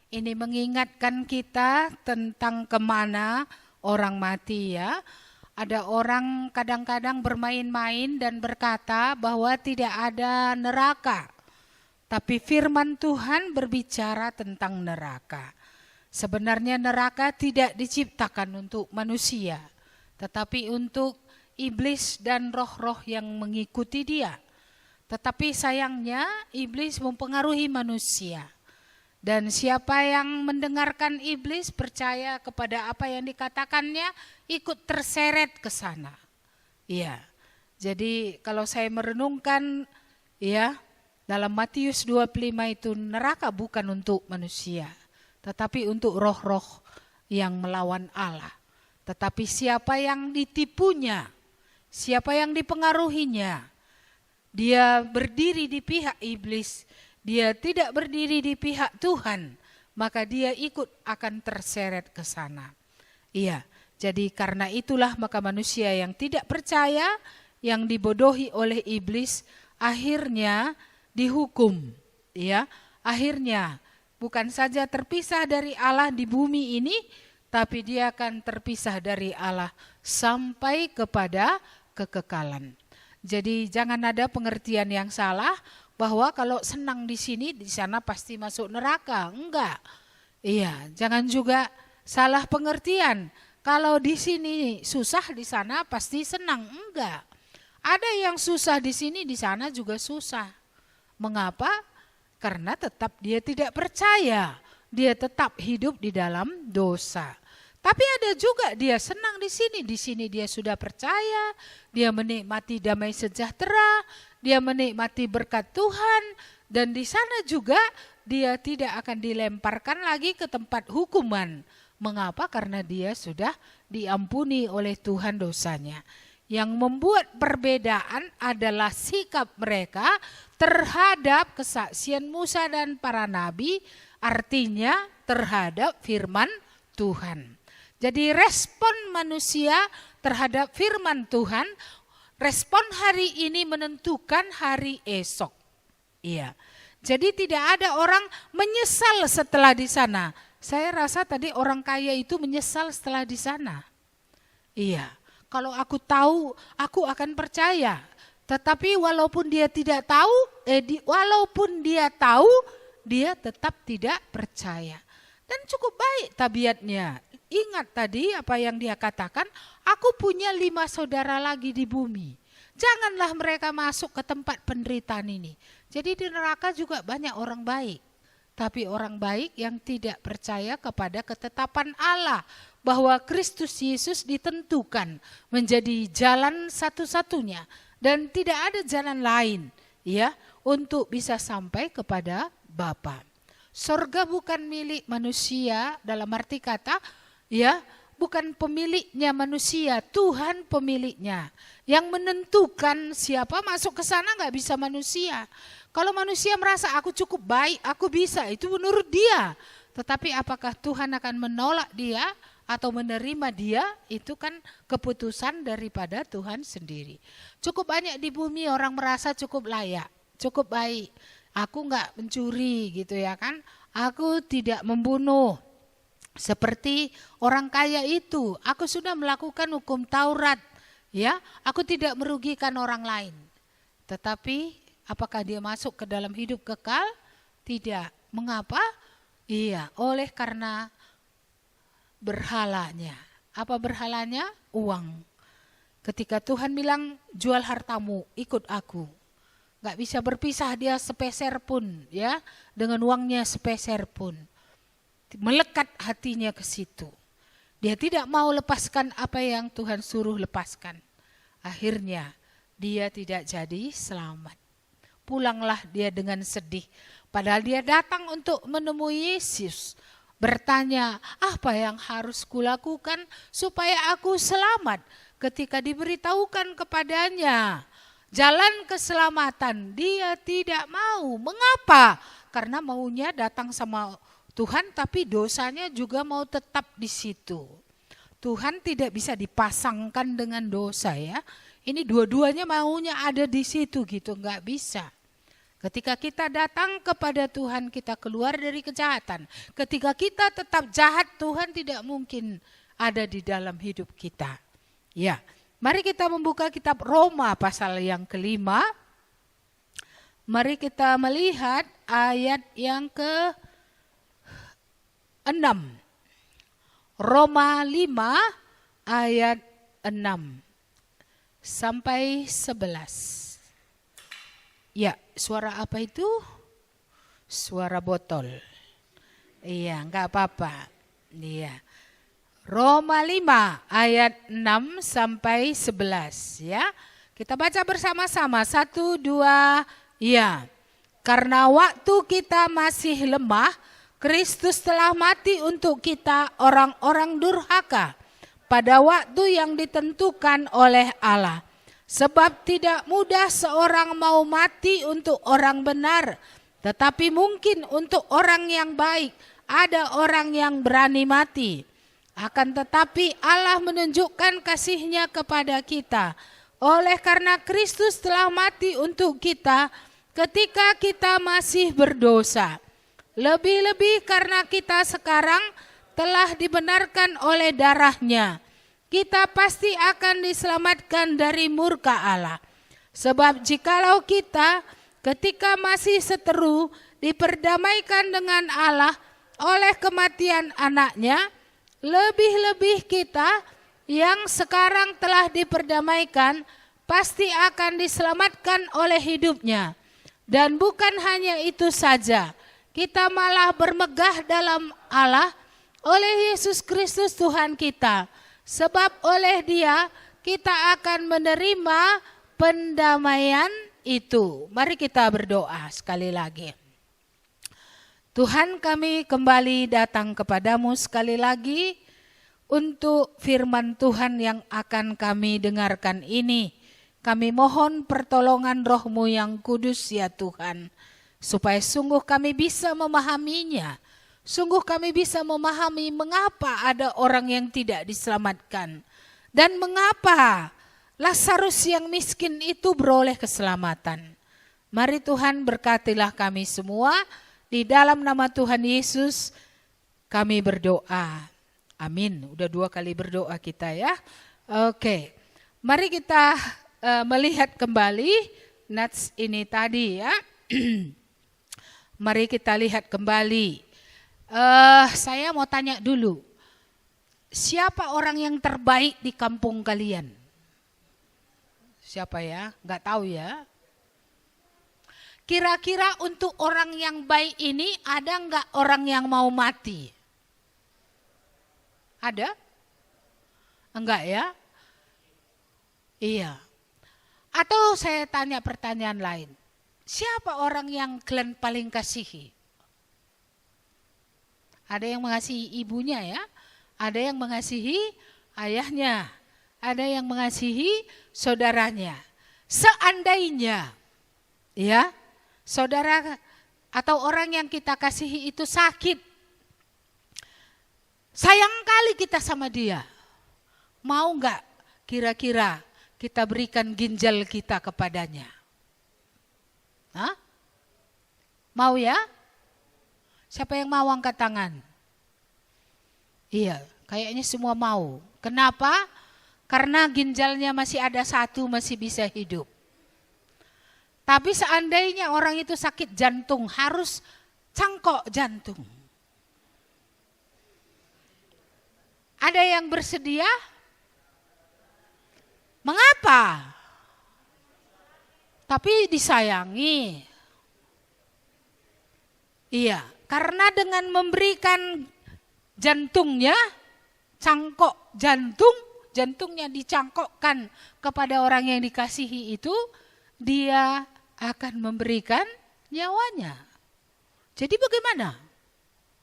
Ini mengingatkan kita tentang kemana orang mati ya. Ada orang kadang-kadang bermain-main dan berkata bahwa tidak ada neraka. Tapi firman Tuhan berbicara tentang neraka. Sebenarnya neraka tidak diciptakan untuk manusia, tetapi untuk iblis dan roh-roh yang mengikuti dia. Tetapi sayangnya iblis mempengaruhi manusia. Dan siapa yang mendengarkan iblis, percaya kepada apa yang dikatakannya, ikut terseret ke sana. Iya. Jadi kalau saya merenungkan ya, dalam Matius 25 itu neraka bukan untuk manusia, tetapi untuk roh-roh yang melawan Allah. Tetapi siapa yang ditipunya, siapa yang dipengaruhinya, dia berdiri di pihak iblis, dia tidak berdiri di pihak Tuhan, maka dia ikut akan terseret ke sana. Iya, jadi karena itulah maka manusia yang tidak percaya, yang dibodohi oleh iblis, akhirnya dihukum. Ya, akhirnya bukan saja terpisah dari Allah di bumi ini, tapi dia akan terpisah dari Allah sampai kepada kekekalan. Jadi jangan ada pengertian yang salah bahwa kalau senang di sini, di sana pasti masuk neraka. Enggak. Iya, jangan juga salah pengertian. Kalau di sini susah, di sana pasti senang. Enggak. Ada yang susah di sini, di sana juga susah. Mengapa? Karena tetap dia tidak percaya. Dia tetap hidup di dalam dosa. Tapi ada juga dia senang di sini dia sudah percaya, dia menikmati damai sejahtera, dia menikmati berkat Tuhan, dan di sana juga dia tidak akan dilemparkan lagi ke tempat hukuman. Mengapa? Karena dia sudah diampuni oleh Tuhan dosanya. Yang membuat perbedaan adalah sikap mereka terhadap kesaksian Musa dan para nabi, artinya terhadap firman Tuhan. Jadi respon manusia terhadap firman Tuhan, respon hari ini menentukan hari esok. Iya. Jadi tidak ada orang menyesal setelah di sana. Saya rasa tadi orang kaya itu menyesal setelah di sana. Iya. Kalau aku tahu, aku akan percaya. Tetapi walaupun dia tidak tahu, walaupun dia tahu, dia tetap tidak percaya. Dan cukup baik tabiatnya. Ingat tadi apa yang dia katakan, aku punya 5 saudara lagi di bumi. Janganlah mereka masuk ke tempat penderitaan ini. Jadi di neraka juga banyak orang baik. Tapi orang baik yang tidak percaya kepada ketetapan Allah. Bahwa Kristus Yesus ditentukan menjadi jalan satu-satunya. Dan tidak ada jalan lain ya untuk bisa sampai kepada Bapa. Sorga bukan milik manusia dalam arti kata, ya, bukan pemiliknya manusia, Tuhan pemiliknya. Yang menentukan siapa masuk ke sana nggak bisa manusia. Kalau manusia merasa aku cukup baik, aku bisa, itu menurut dia. Tetapi apakah Tuhan akan menolak dia atau menerima dia, itu kan keputusan daripada Tuhan sendiri. Cukup banyak di bumi orang merasa cukup layak, cukup baik. Aku nggak mencuri gitu ya kan, aku tidak membunuh. Seperti orang kaya itu, aku sudah melakukan hukum Taurat, ya, aku tidak merugikan orang lain. Tetapi apakah dia masuk ke dalam hidup kekal? Tidak. Mengapa? Iya, oleh karena berhalanya. Apa berhalanya? Uang. Ketika Tuhan bilang jual hartamu, ikut aku. Gak bisa berpisah dia sepeser pun, ya, dengan uangnya sepeser pun. Melekat hatinya ke situ. Dia tidak mau lepaskan apa yang Tuhan suruh lepaskan. Akhirnya dia tidak jadi selamat. Pulanglah dia dengan sedih. Padahal dia datang untuk menemui Yesus. Bertanya, apa yang harus kulakukan supaya aku selamat? Ketika diberitahukan kepadanya jalan keselamatan, dia tidak mau. Mengapa? Karena maunya datang sama Tuhan, tapi dosanya juga mau tetap di situ. Tuhan tidak bisa dipasangkan dengan dosa ya. Ini dua-duanya maunya ada di situ gitu, nggak bisa. Ketika kita datang kepada Tuhan, kita keluar dari kejahatan. Ketika kita tetap jahat, Tuhan tidak mungkin ada di dalam hidup kita. Ya, mari kita membuka kitab Roma pasal yang ke-5. Mari kita melihat ayat yang ke-6. Roma 5 ayat 6 sampai 11. Ya, suara apa itu? Suara botol. Iya, enggak apa-apa. Iya. Roma 5 ayat 6 sampai 11 ya. Kita baca bersama-sama. 1, 2, ya. Karena waktu kita masih lemah, Kristus telah mati untuk kita orang-orang durhaka pada waktu yang ditentukan oleh Allah. Sebab tidak mudah seorang mau mati untuk orang benar, tetapi mungkin untuk orang yang baik ada orang yang berani mati. Akan tetapi Allah menunjukkan kasih-Nya kepada kita, oleh karena Kristus telah mati untuk kita ketika kita masih berdosa. Lebih-lebih karena kita sekarang telah dibenarkan oleh darah-Nya, kita pasti akan diselamatkan dari murka Allah. Sebab jikalau kita ketika masih seteru diperdamaikan dengan Allah oleh kematian anaknya, lebih-lebih kita yang sekarang telah diperdamaikan pasti akan diselamatkan oleh hidupnya. Dan bukan hanya itu saja, kita malah bermegah dalam Allah oleh Yesus Kristus Tuhan kita. Sebab oleh Dia kita akan menerima pendamaian itu. Mari kita berdoa sekali lagi. Tuhan, kami kembali datang kepadamu sekali lagi untuk firman Tuhan yang akan kami dengarkan ini. Kami mohon pertolongan Roh-Mu yang kudus ya Tuhan, supaya sungguh kami bisa memahaminya. Sungguh kami bisa memahami mengapa ada orang yang tidak diselamatkan. Dan mengapa Lazarus yang miskin itu beroleh keselamatan. Mari Tuhan berkatilah kami semua. Di dalam nama Tuhan Yesus kami berdoa. Amin. Udah 2 kali berdoa kita ya. Oke. Mari kita melihat kembali nats ini tadi ya. Mari kita lihat kembali. Saya mau tanya dulu, siapa orang yang terbaik di kampung kalian? Siapa ya? Nggak tahu ya. Kira-kira untuk orang yang baik ini ada nggak orang yang mau mati? Ada? Enggak ya? Iya. Atau saya tanya pertanyaan lain, siapa orang yang kalian paling kasihi? Ada yang mengasihi ibunya ya, ada yang mengasihi ayahnya, ada yang mengasihi saudaranya. Seandainya ya, saudara atau orang yang kita kasihi itu sakit, sayang kali kita sama dia, mau enggak kira-kira kita berikan ginjal kita kepadanya? Hah? Mau ya? Siapa yang mau angkat tangan? Iya, kayaknya semua mau. Kenapa? Karena ginjalnya masih ada 1, masih bisa hidup. Tapi seandainya orang itu sakit jantung, harus cangkok jantung. Ada yang bersedia? Mengapa? Tapi disayangi. Iya, karena dengan memberikan jantungnya, cangkok jantungnya dicangkokkan kepada orang yang dikasihi itu, dia akan memberikan nyawanya. Jadi bagaimana?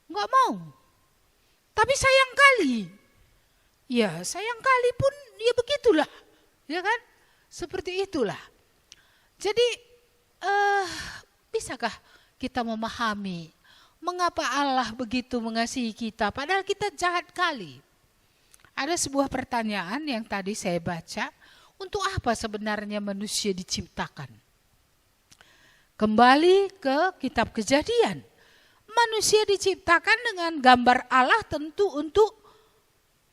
Enggak mau. Tapi sayang kali. Ya, sayang kali pun ya begitulah. Ya kan? Seperti itulah. Jadi bisakah kita memahami mengapa Allah begitu mengasihi kita padahal kita jahat kali? Ada sebuah pertanyaan yang tadi saya baca, untuk apa sebenarnya manusia diciptakan? Kembali ke kitab Kejadian. Manusia diciptakan dengan gambar Allah tentu untuk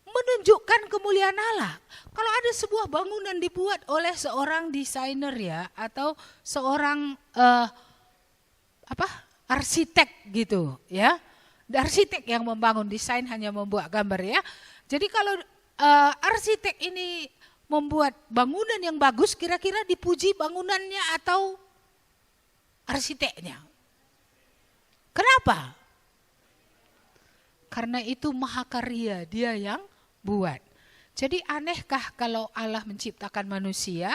menunjukkan kemuliaan Allah. Kalau ada sebuah bangunan dibuat oleh seorang desainer ya, atau seorang arsitek gitu ya. Arsitek yang membangun, desain hanya membuat gambar ya. Jadi kalau arsitek ini membuat bangunan yang bagus, kira-kira dipuji bangunannya atau arsiteknya? Kenapa? Karena itu mahakarya, dia yang buat. Jadi anehkah kalau Allah menciptakan manusia,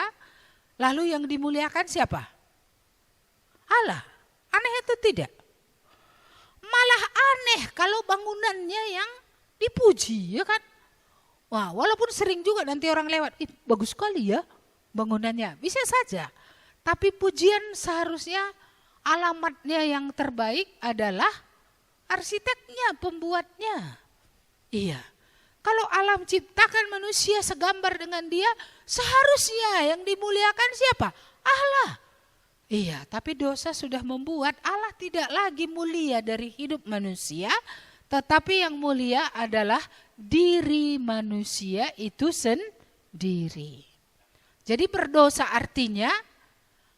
lalu yang dimuliakan siapa? Allah. Aneh itu tidak? Malah aneh kalau bangunannya yang dipuji, ya kan? Wah, walaupun sering juga nanti orang lewat, bagus sekali ya bangunannya, bisa saja. Tapi pujian seharusnya alamatnya yang terbaik adalah arsiteknya, pembuatnya. Iya. Kalau Allah menciptakan manusia segambar dengan dia, seharusnya yang dimuliakan siapa? Allah. Iya, tapi dosa sudah membuat Allah tidak lagi mulia dari hidup manusia, tetapi yang mulia adalah diri manusia itu sendiri. Jadi berdosa artinya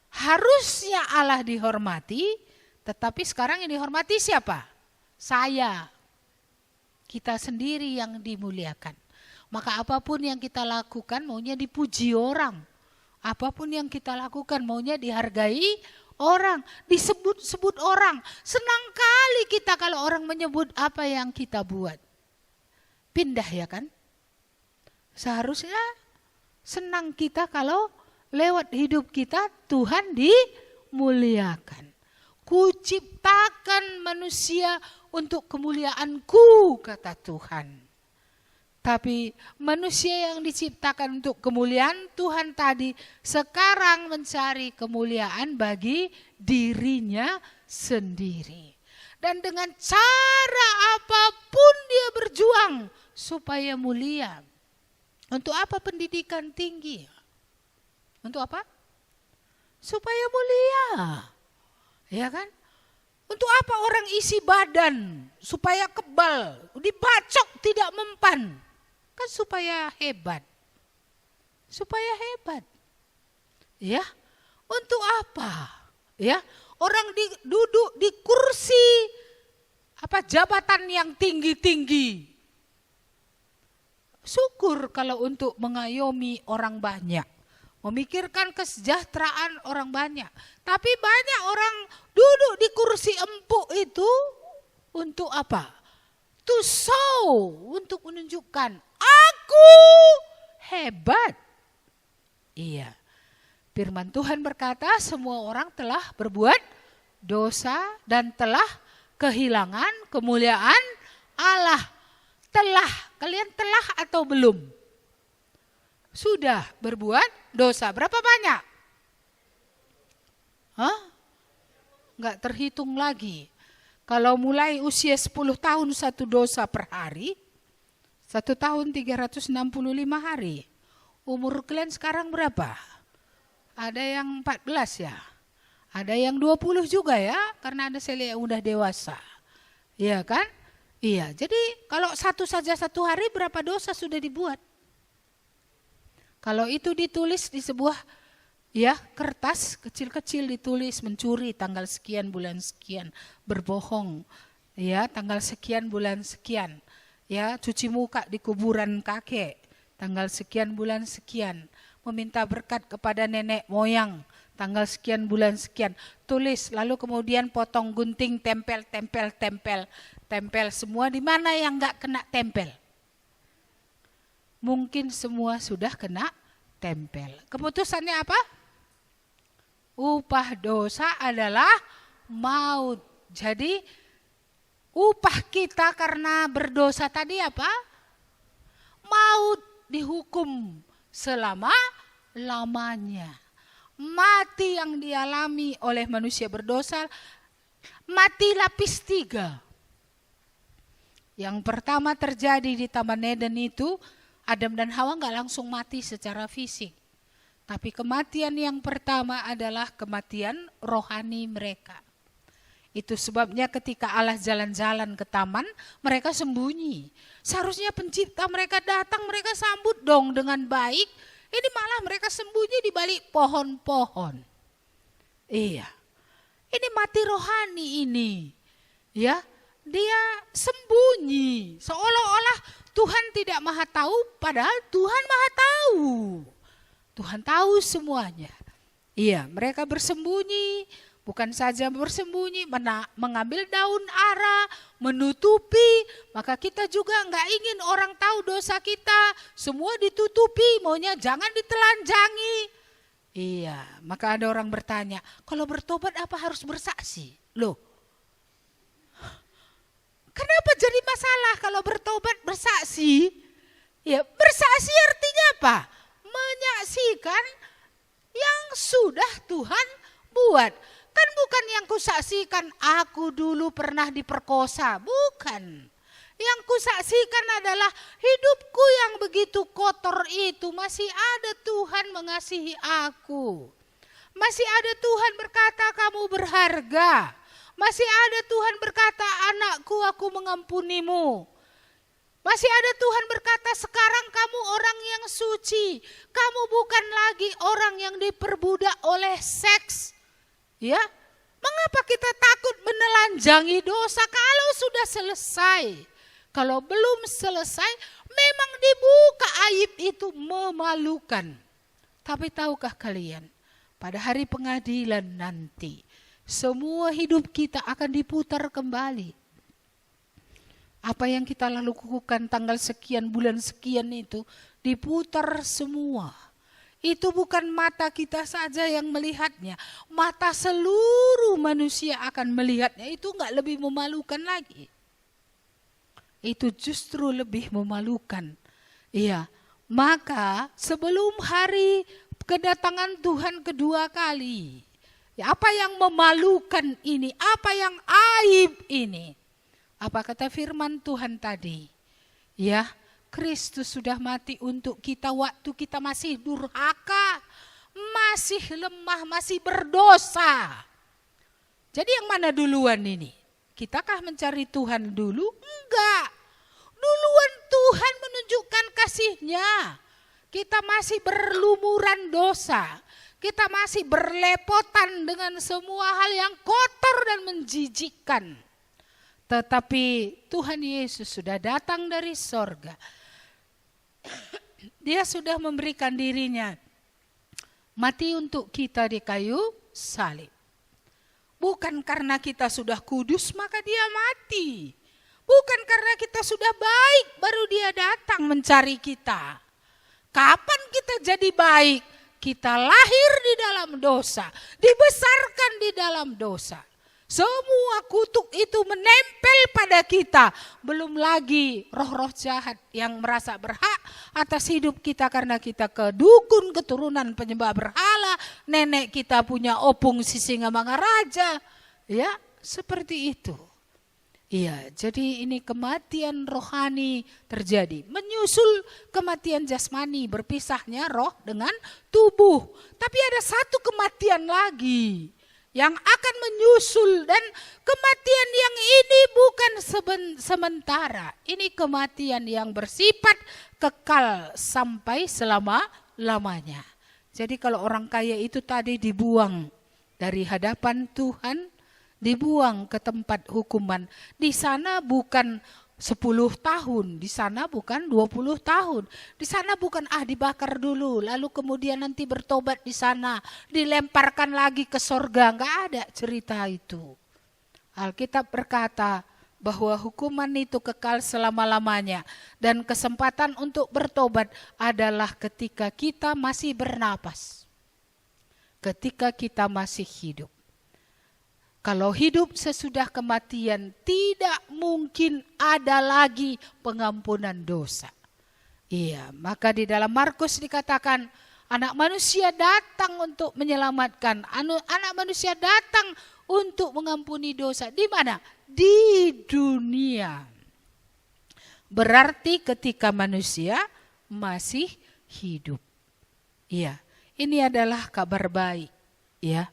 harusnya Allah dihormati, tetapi sekarang yang dihormati siapa? Saya. Kita sendiri yang dimuliakan. Maka apapun yang kita lakukan maunya dipuji orang. Apapun yang kita lakukan maunya dihargai orang, disebut-sebut orang. Senang kali kita kalau orang menyebut apa yang kita buat. Pindah ya kan? Seharusnya senang kita kalau lewat hidup kita Tuhan dimuliakan. Kuciptakan manusia untuk kemuliaanku, kata Tuhan. Tapi manusia yang diciptakan untuk kemuliaan Tuhan tadi sekarang mencari kemuliaan bagi dirinya sendiri. Dan dengan cara apapun dia berjuang supaya mulia. Untuk apa pendidikan tinggi? Untuk apa? Supaya mulia. Ya kan? Untuk apa orang isi badan? Supaya kebal, dibacok tidak mempan. Kan supaya hebat. Supaya hebat. Ya. Untuk apa? Ya. Orang duduk di kursi jabatan yang tinggi-tinggi. Syukur kalau untuk mengayomi orang banyak. Memikirkan kesejahteraan orang banyak. Tapi banyak orang duduk di kursi empuk itu untuk apa? To show, untuk menunjukkan aku hebat. Iya. Firman Tuhan berkata semua orang telah berbuat dosa dan telah kehilangan kemuliaan Allah. Kalian telah atau belum? Sudah berbuat dosa. Berapa banyak? Enggak terhitung lagi. Kalau mulai usia 10 tahun 1 dosa per hari, 1 tahun 365 hari. Umur kalian sekarang berapa? Ada yang 14 ya? Ada yang 20 juga ya? Karena ada saya yang udah dewasa. Iya kan? Iya, jadi kalau satu saja 1 hari berapa dosa sudah dibuat? Kalau itu ditulis di sebuah kertas kecil-kecil ditulis mencuri tanggal sekian bulan sekian, berbohong tanggal sekian bulan sekian, cuci muka di kuburan kakek tanggal sekian bulan sekian, meminta berkat kepada nenek moyang tanggal sekian bulan sekian, tulis lalu kemudian potong gunting tempel semua. Di mana yang enggak kena tempel? Mungkin semua sudah kena tempel. Keputusannya apa? Upah dosa adalah maut. Jadi upah kita karena berdosa tadi apa? Maut, dihukum selama-lamanya. Mati yang dialami oleh manusia berdosa, mati lapis 3. Yang pertama terjadi di Taman Eden itu, Adam dan Hawa enggak langsung mati secara fisik. Tapi kematian yang pertama adalah kematian rohani mereka. Itu sebabnya ketika Allah jalan-jalan ke taman, mereka sembunyi. Seharusnya pencipta mereka datang, mereka sambut dong dengan baik. Ini malah mereka sembunyi di balik pohon-pohon. Iya, ini mati rohani ini. Ya, dia sembunyi. Seolah-olah Tuhan tidak maha tahu, padahal Tuhan maha tahu. Tuhan tahu semuanya. Iya, mereka bersembunyi, bukan saja bersembunyi, mengambil daun ara, menutupi. Maka kita juga nggak ingin orang tahu dosa kita. Semua ditutupi, maunya jangan ditelanjangi. Iya, maka ada orang bertanya, kalau bertobat apa harus bersaksi? Loh, kenapa jadi masalah kalau bertobat bersaksi? Ya, bersaksi artinya apa? Menyaksikan yang sudah Tuhan buat. Kan bukan yang kusaksikan aku dulu pernah diperkosa, bukan. Yang kusaksikan adalah hidupku yang begitu kotor itu masih ada Tuhan mengasihi aku. Masih ada Tuhan berkata kamu berharga. Masih ada Tuhan berkata anakku aku mengampunimu. Masih ada Tuhan berkata sekarang kamu orang yang suci. Kamu bukan lagi orang yang diperbudak oleh seks. Ya, mengapa kita takut menelanjangi dosa kalau sudah selesai? Kalau belum selesai, memang dibuka aib itu memalukan. Tapi tahukah kalian, pada hari pengadilan nanti, semua hidup kita akan diputar kembali. Apa yang kita lalu lakukan tanggal sekian, bulan sekian itu diputar semua. Itu bukan mata kita saja yang melihatnya. Mata seluruh manusia akan melihatnya. Itu enggak lebih memalukan lagi. Itu justru lebih memalukan. Iya, maka sebelum hari kedatangan Tuhan kedua kali, ya, apa yang memalukan ini? Apa yang aib ini? Apa kata firman Tuhan tadi? Ya, Kristus sudah mati untuk kita waktu kita masih durhaka, masih lemah, masih berdosa. Jadi yang mana duluan ini? Kitakah mencari Tuhan dulu? Enggak. Duluan Tuhan menunjukkan kasih-Nya. Kita masih berlumuran dosa. Kita masih berlepotan dengan semua hal yang kotor dan menjijikkan. Tetapi Tuhan Yesus sudah datang dari sorga. Dia sudah memberikan dirinya mati untuk kita di kayu salib. Bukan karena kita sudah kudus maka dia mati. Bukan karena kita sudah baik baru dia datang mencari kita. Kapan kita jadi baik? Kita lahir di dalam dosa, dibesarkan di dalam dosa. Semua kutuk itu menempel pada kita. Belum lagi roh-roh jahat yang merasa berhak atas hidup kita karena kita kedukun keturunan penyembah berhala. Nenek kita punya opung Sisingamangaraja. Ya, seperti itu. Iya, jadi ini kematian rohani terjadi. Menyusul kematian jasmani, berpisahnya roh dengan tubuh. Tapi ada satu kematian lagi yang akan menyusul, dan kematian yang ini bukan sementara. Ini kematian yang bersifat kekal sampai selama-lamanya. Jadi kalau orang kaya itu tadi dibuang dari hadapan Tuhan, dibuang ke tempat hukuman. Di sana bukan 10 tahun, di sana bukan 20 tahun. Di sana bukan dibakar dulu, lalu kemudian nanti bertobat di sana, dilemparkan lagi ke sorga. Enggak ada cerita itu. Alkitab berkata bahwa hukuman itu kekal selama-lamanya. Dan kesempatan untuk bertobat adalah ketika kita masih bernapas. Ketika kita masih hidup. Kalau hidup sesudah kematian tidak mungkin ada lagi pengampunan dosa. Iya, maka di dalam Markus dikatakan anak manusia datang untuk menyelamatkan. Anak manusia datang untuk mengampuni dosa. Di mana? Di dunia. Berarti ketika manusia masih hidup. Iya, Ini adalah kabar baik, ya,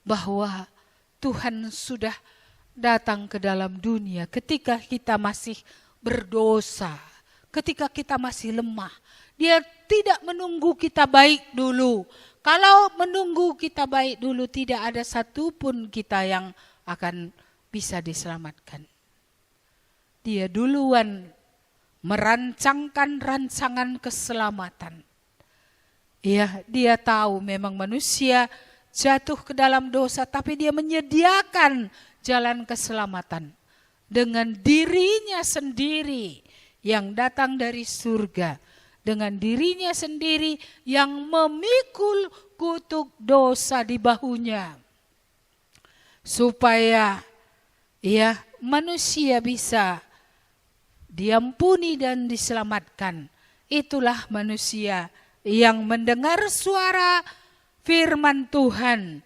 bahwa Tuhan sudah datang ke dalam dunia ketika kita masih berdosa, ketika kita masih lemah. Dia tidak menunggu kita baik dulu. Kalau menunggu kita baik dulu, tidak ada satupun kita yang akan bisa diselamatkan. Dia duluan merancangkan rancangan keselamatan. Ya, dia tahu memang manusia jatuh ke dalam dosa, tapi dia menyediakan jalan keselamatan dengan dirinya sendiri yang datang dari surga, dengan dirinya sendiri yang memikul kutuk dosa di bahunya, supaya ya manusia bisa diampuni dan diselamatkan. Itulah manusia yang mendengar suara firman Tuhan.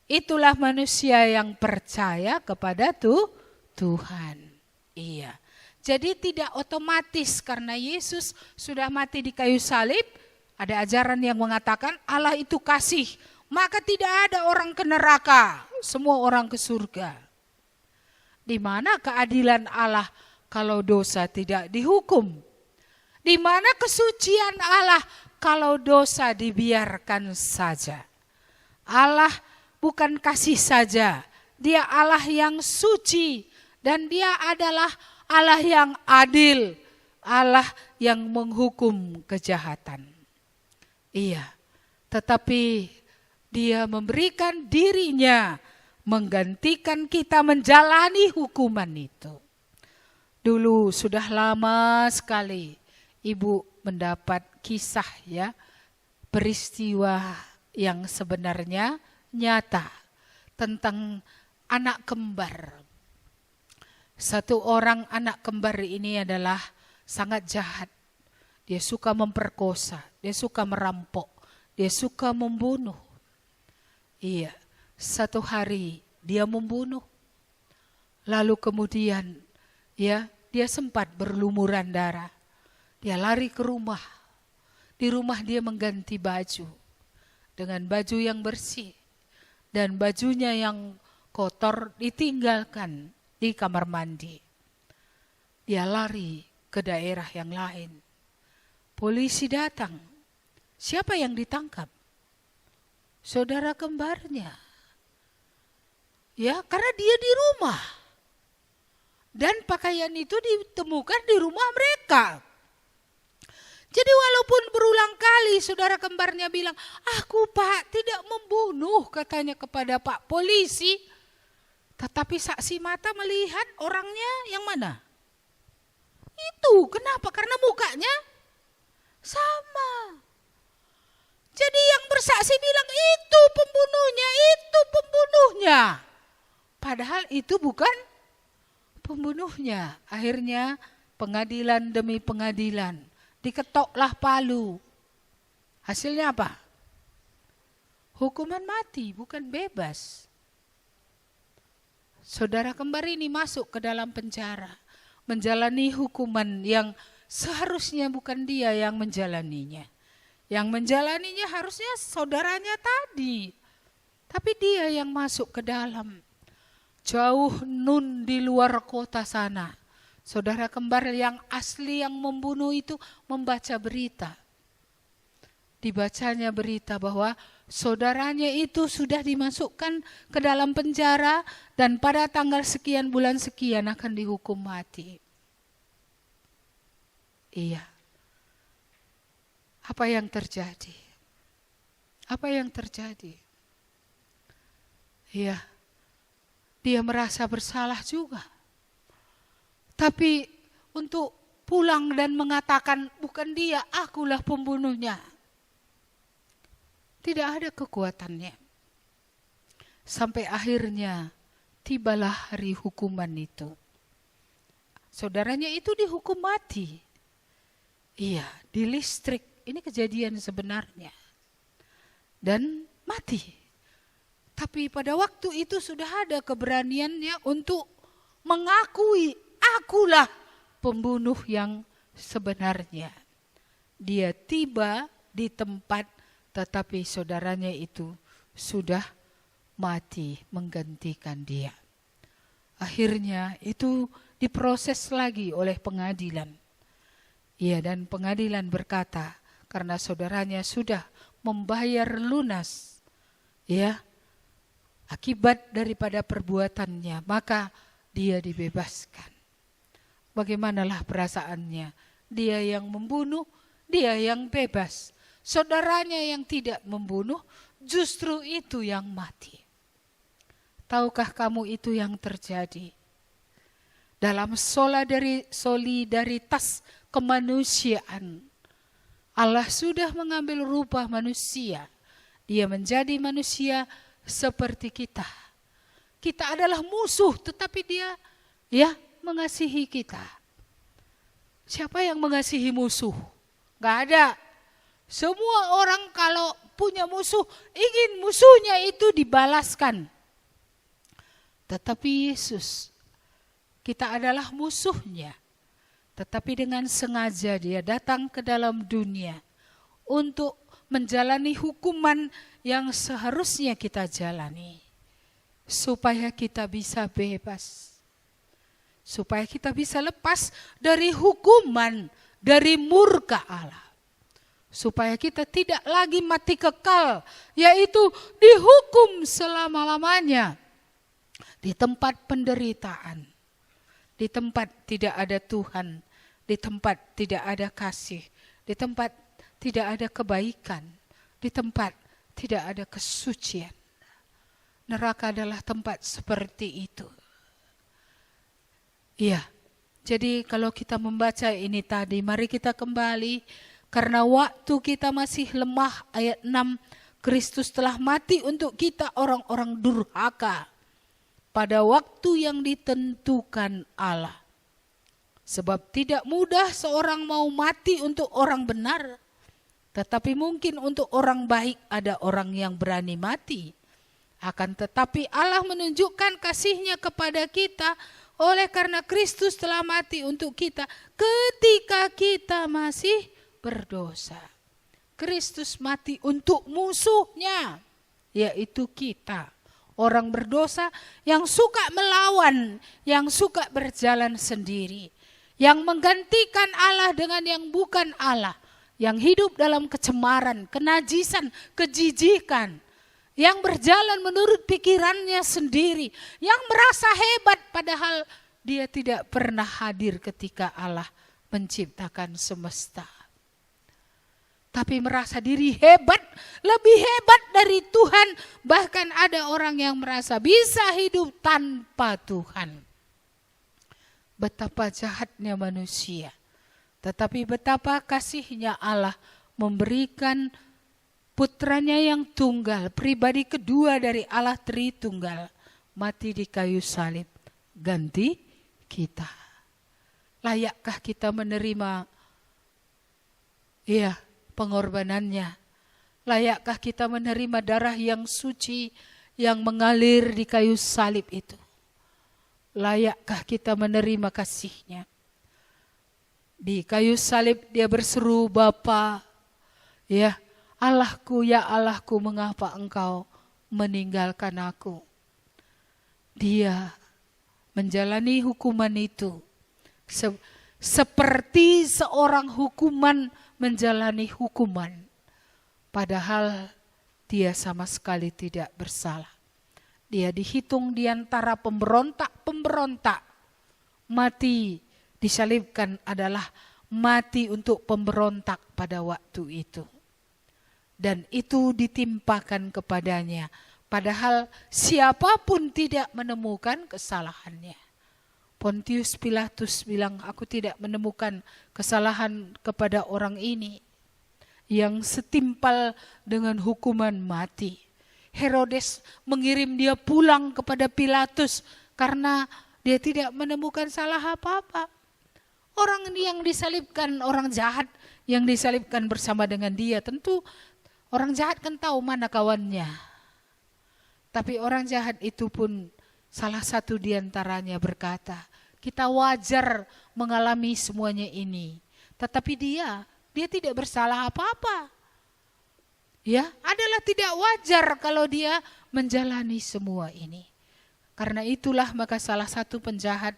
Itulah manusia yang percaya kepada Tuhan. Iya. Jadi tidak otomatis karena Yesus sudah mati di kayu salib, ada ajaran yang mengatakan Allah itu kasih, maka tidak ada orang ke neraka, semua orang ke surga. Di mana keadilan Allah kalau dosa tidak dihukum? Di mana kesucian Allah kalau dosa dibiarkan saja? Allah bukan kasih saja, dia Allah yang suci dan dia adalah Allah yang adil, Allah yang menghukum kejahatan. Iya, tetapi dia memberikan dirinya menggantikan kita menjalani hukuman itu. Dulu sudah lama sekali ibu mendapat kisah ya, peristiwa yang sebenarnya nyata tentang anak kembar. Satu orang anak kembar ini adalah sangat jahat. Dia suka memperkosa, dia suka merampok, dia suka membunuh. Iya, satu hari dia membunuh. Lalu kemudian ya, dia sempat berlumuran darah. Dia lari ke rumah. Di rumah dia mengganti baju dengan baju yang bersih. Dan bajunya yang kotor ditinggalkan di kamar mandi. Dia lari ke daerah yang lain. Polisi datang. Siapa yang ditangkap? Saudara kembarnya. Ya, karena dia di rumah. Dan pakaian itu ditemukan di rumah mereka. Jadi walaupun berulang kali saudara kembarnya bilang, aku Pak tidak membunuh, katanya kepada Pak polisi. Tetapi saksi mata melihat orangnya yang mana? Itu, kenapa? Karena mukanya sama. Jadi yang bersaksi bilang itu pembunuhnya. Padahal itu bukan pembunuhnya. Akhirnya pengadilan demi pengadilan. Diketoklah palu. Hasilnya apa? Hukuman mati, bukan bebas. Saudara kembar ini masuk ke dalam penjara. Menjalani hukuman yang seharusnya bukan dia yang menjalaninya. Yang menjalaninya harusnya saudaranya tadi. Tapi dia yang masuk ke dalam. Jauh nun di luar kota sana. Saudara kembar yang asli yang membunuh itu membaca berita. Dibacanya berita bahwa saudaranya itu sudah dimasukkan ke dalam penjara dan pada tanggal sekian bulan sekian akan dihukum mati. Iya. Apa yang terjadi? Apa yang terjadi? Iya. Dia merasa bersalah juga. Tapi untuk pulang dan mengatakan bukan dia, akulah pembunuhnya. Tidak ada kekuatannya. Sampai akhirnya tibalah hari hukuman itu. Saudaranya itu dihukum mati. Iya, di listrik. Ini kejadian sebenarnya. Dan mati. Tapi pada waktu itu sudah ada keberaniannya untuk mengakui, akulah pembunuh yang sebenarnya. Dia tiba di tempat tetapi saudaranya itu sudah mati menggantikan dia. Akhirnya itu diproses lagi oleh pengadilan. Ya, dan pengadilan berkata, karena saudaranya sudah membayar lunas, ya, akibat daripada perbuatannya, maka dia dibebaskan. Bagaimanalah perasaannya? Dia yang membunuh, dia yang bebas. Saudaranya yang tidak membunuh, justru itu yang mati. Tahukah kamu itu yang terjadi? Dalam solidaritas kemanusiaan, Allah sudah mengambil rupa manusia. Dia menjadi manusia seperti kita. Kita adalah musuh, tetapi dia mengasihi kita. Siapa yang mengasihi musuh? Gak ada. Semua orang kalau punya musuh, ingin musuhnya itu dibalaskan. Tetapi Yesus, kita adalah musuhnya. Tetapi dengan sengaja dia datang ke dalam dunia untuk menjalani hukuman yang seharusnya kita jalani. Supaya kita bisa bebas. Supaya kita bisa lepas dari hukuman, dari murka Allah. Supaya kita tidak lagi mati kekal, yaitu dihukum selama-lamanya. Di tempat penderitaan, di tempat tidak ada Tuhan, di tempat tidak ada kasih, di tempat tidak ada kebaikan, di tempat tidak ada kesucian. Neraka adalah tempat seperti itu. Iya, jadi kalau kita membaca ini tadi, mari kita kembali, karena waktu kita masih lemah, ayat 6, Kristus telah mati untuk kita orang-orang durhaka. Pada waktu yang ditentukan Allah. Sebab tidak mudah seorang mau mati untuk orang benar. Tetapi mungkin untuk orang baik ada orang yang berani mati. Akan tetapi Allah menunjukkan kasih-Nya kepada kita oleh karena Kristus telah mati untuk kita ketika kita masih berdosa. Kristus mati untuk musuhnya, yaitu kita. Orang berdosa yang suka melawan, yang suka berjalan sendiri. Yang menggantikan Allah dengan yang bukan Allah. Yang hidup dalam kecemaran, kenajisan, kejijikan. Yang berjalan menurut pikirannya sendiri. Yang merasa hebat padahal dia tidak pernah hadir ketika Allah menciptakan semesta. Tapi merasa diri hebat, lebih hebat dari Tuhan. Bahkan ada orang yang merasa bisa hidup tanpa Tuhan. Betapa jahatnya manusia. Tetapi betapa kasih-Nya Allah memberikan putranya yang tunggal, pribadi kedua dari Allah Tritunggal, mati di kayu salib, ganti kita. Layakkah kita menerima pengorbanannya? Layakkah kita menerima darah yang suci yang mengalir di kayu salib itu? Layakkah kita menerima kasih-Nya? Di kayu salib dia berseru, Bapa, Allahku, ya Allahku, mengapa Engkau meninggalkan aku? Dia menjalani hukuman itu seperti seorang hukuman menjalani hukuman, padahal dia sama sekali tidak bersalah. Dia dihitung di antara pemberontak-pemberontak. Mati disalibkan adalah mati untuk pemberontak pada waktu itu. Dan itu ditimpakan kepadanya, padahal siapapun tidak menemukan kesalahannya. Pontius Pilatus bilang, aku tidak menemukan kesalahan kepada orang ini yang setimpal dengan hukuman mati. Herodes mengirim dia pulang kepada Pilatus karena dia tidak menemukan salah apa-apa. Orang yang disalibkan, orang jahat yang disalibkan bersama dengan dia, tentu orang jahat kan tahu mana kawannya. Tapi orang jahat itu pun salah satu diantaranya berkata, kita wajar mengalami semuanya ini. Tetapi dia tidak bersalah apa-apa. Ya, adalah tidak wajar kalau dia menjalani semua ini. Karena itulah maka salah satu penjahat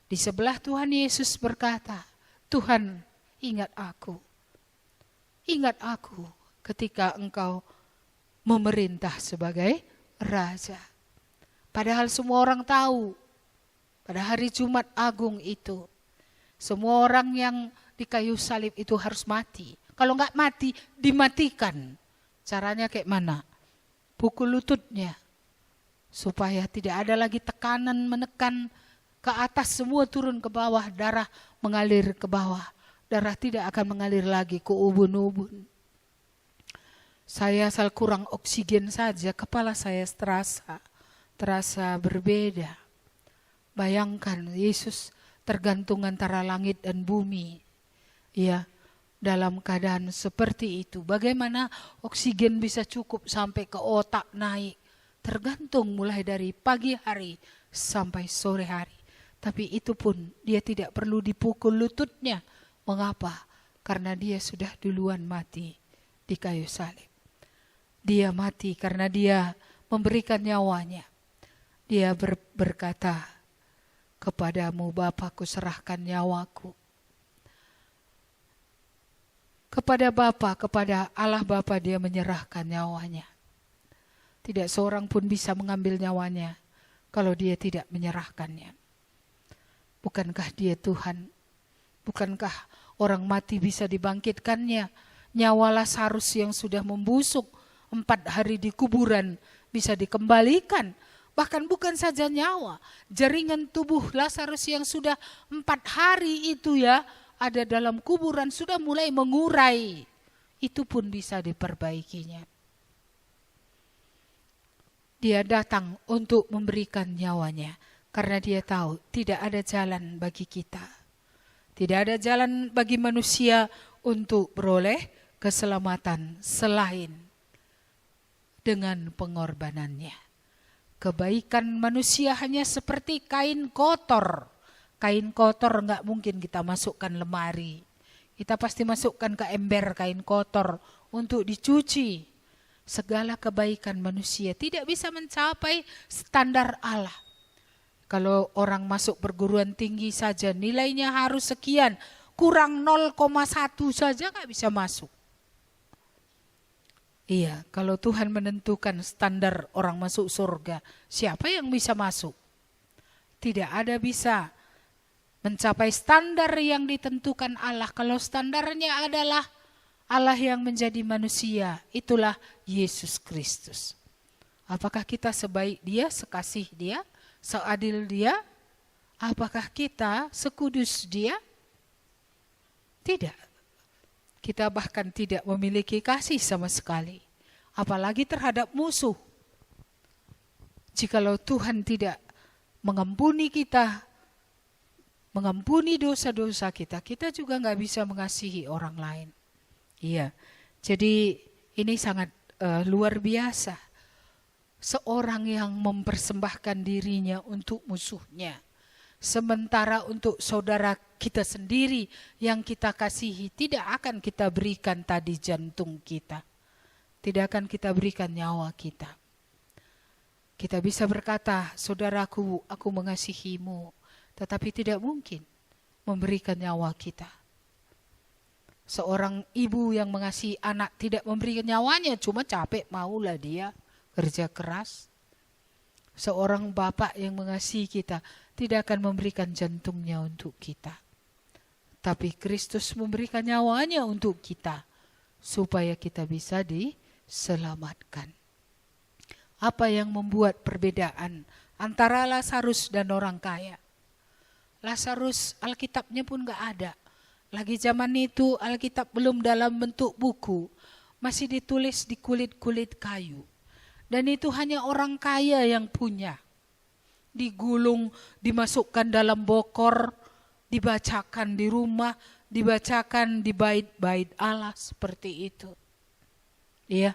di sebelah Tuhan Yesus berkata, Tuhan, ingat aku. Ingat aku ketika engkau memerintah sebagai raja. Padahal semua orang tahu pada hari Jumat Agung itu, semua orang yang di kayu salib itu harus mati. Kalau enggak mati, dimatikan. Caranya kayak mana? Pukul lututnya. Supaya tidak ada lagi tekanan menekan ke atas, semua turun ke bawah, darah mengalir ke bawah. Darah tidak akan mengalir lagi ke ubun-ubun. Saya asal kurang oksigen saja, kepala saya terasa berbeda. Bayangkan Yesus tergantung antara langit dan bumi. Ya, dalam keadaan seperti itu, bagaimana oksigen bisa cukup sampai ke otak naik? Tergantung mulai dari pagi hari sampai sore hari. Tapi itu pun dia tidak perlu dipukul lututnya. Mengapa? Karena dia sudah duluan mati di kayu salib. Dia mati karena dia memberikan nyawanya. Dia berkata, kepadamu Bapa ku serahkan nyawaku. Kepada Bapa, kepada Allah Bapa dia menyerahkan nyawanya. Tidak seorang pun bisa mengambil nyawanya kalau dia tidak menyerahkannya. Bukankah dia Tuhan? Bukankah orang mati bisa dibangkitkannya? Nyawa Lazarus yang sudah membusuk 4 hari di kuburan bisa dikembalikan. Bahkan bukan saja nyawa, jaringan tubuh Lazarus yang sudah 4 hari itu ya ada dalam kuburan sudah mulai mengurai. Itu pun bisa diperbaikinya. Dia datang untuk memberikan nyawanya karena dia tahu tidak ada jalan bagi kita. Tidak ada jalan bagi manusia untuk beroleh keselamatan selain dengan pengorbanannya. Kebaikan manusia hanya seperti kain kotor. Kain kotor enggak mungkin kita masukkan lemari. Kita pasti masukkan ke ember kain kotor untuk dicuci. Segala kebaikan manusia tidak bisa mencapai standar Allah. Kalau orang masuk perguruan tinggi saja nilainya harus sekian. Kurang 0,1 saja enggak bisa masuk. Iya, kalau Tuhan menentukan standar orang masuk surga, siapa yang bisa masuk? Tidak ada bisa mencapai standar yang ditentukan Allah. Kalau standarnya adalah Allah yang menjadi manusia, itulah Yesus Kristus. Apakah kita sebaik dia, sekasih dia, seadil dia? Apakah kita sekudus dia? Tidak. Kita bahkan tidak memiliki kasih sama sekali. Apalagi terhadap musuh. Jikalau Tuhan tidak mengampuni kita, mengampuni dosa-dosa kita, kita juga nggak bisa mengasihi orang lain. Iya, jadi ini sangat luar biasa. Seorang yang mempersembahkan dirinya untuk musuhnya. Sementara untuk saudara kita sendiri yang kita kasihi, tidak akan kita berikan tadi jantung kita. Tidak akan kita berikan nyawa kita. Kita bisa berkata, saudaraku, aku mengasihimu. Tetapi tidak mungkin memberikan nyawa kita. Seorang ibu yang mengasihi anak tidak memberikan nyawanya, cuma capek maulah dia kerja keras. Seorang bapak yang mengasihi kita tidak akan memberikan jantungnya untuk kita. Tapi Kristus memberikan nyawanya untuk kita supaya kita bisa diselamatkan. Apa yang membuat perbedaan antara Lazarus dan orang kaya? Lazarus Alkitabnya pun gak ada. Lagi zaman itu Alkitab belum dalam bentuk buku. Masih ditulis di kulit-kulit kayu. Dan itu hanya orang kaya yang punya. Digulung, dimasukkan dalam bokor, dibacakan di rumah, dibacakan di bait-bait Allah seperti itu. Iya.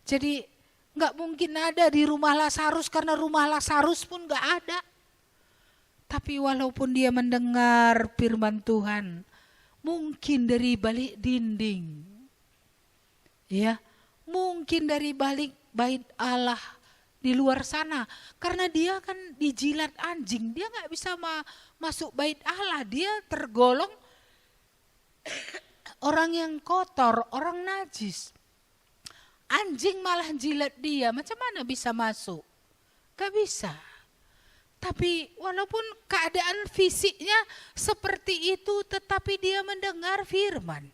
Jadi gak mungkin ada di rumah Lazarus karena rumah Lazarus pun gak ada. Tapi walaupun dia mendengar firman Tuhan, mungkin dari balik dinding, ya, mungkin dari balik bait Allah di luar sana. Karena dia kan dijilat anjing, dia gak bisa masuk bait Allah. Dia tergolong orang yang kotor, orang najis. Anjing malah jilat dia, macam mana bisa masuk? Gak bisa. Tapi walaupun keadaan fisiknya seperti itu, tetapi dia mendengar firman.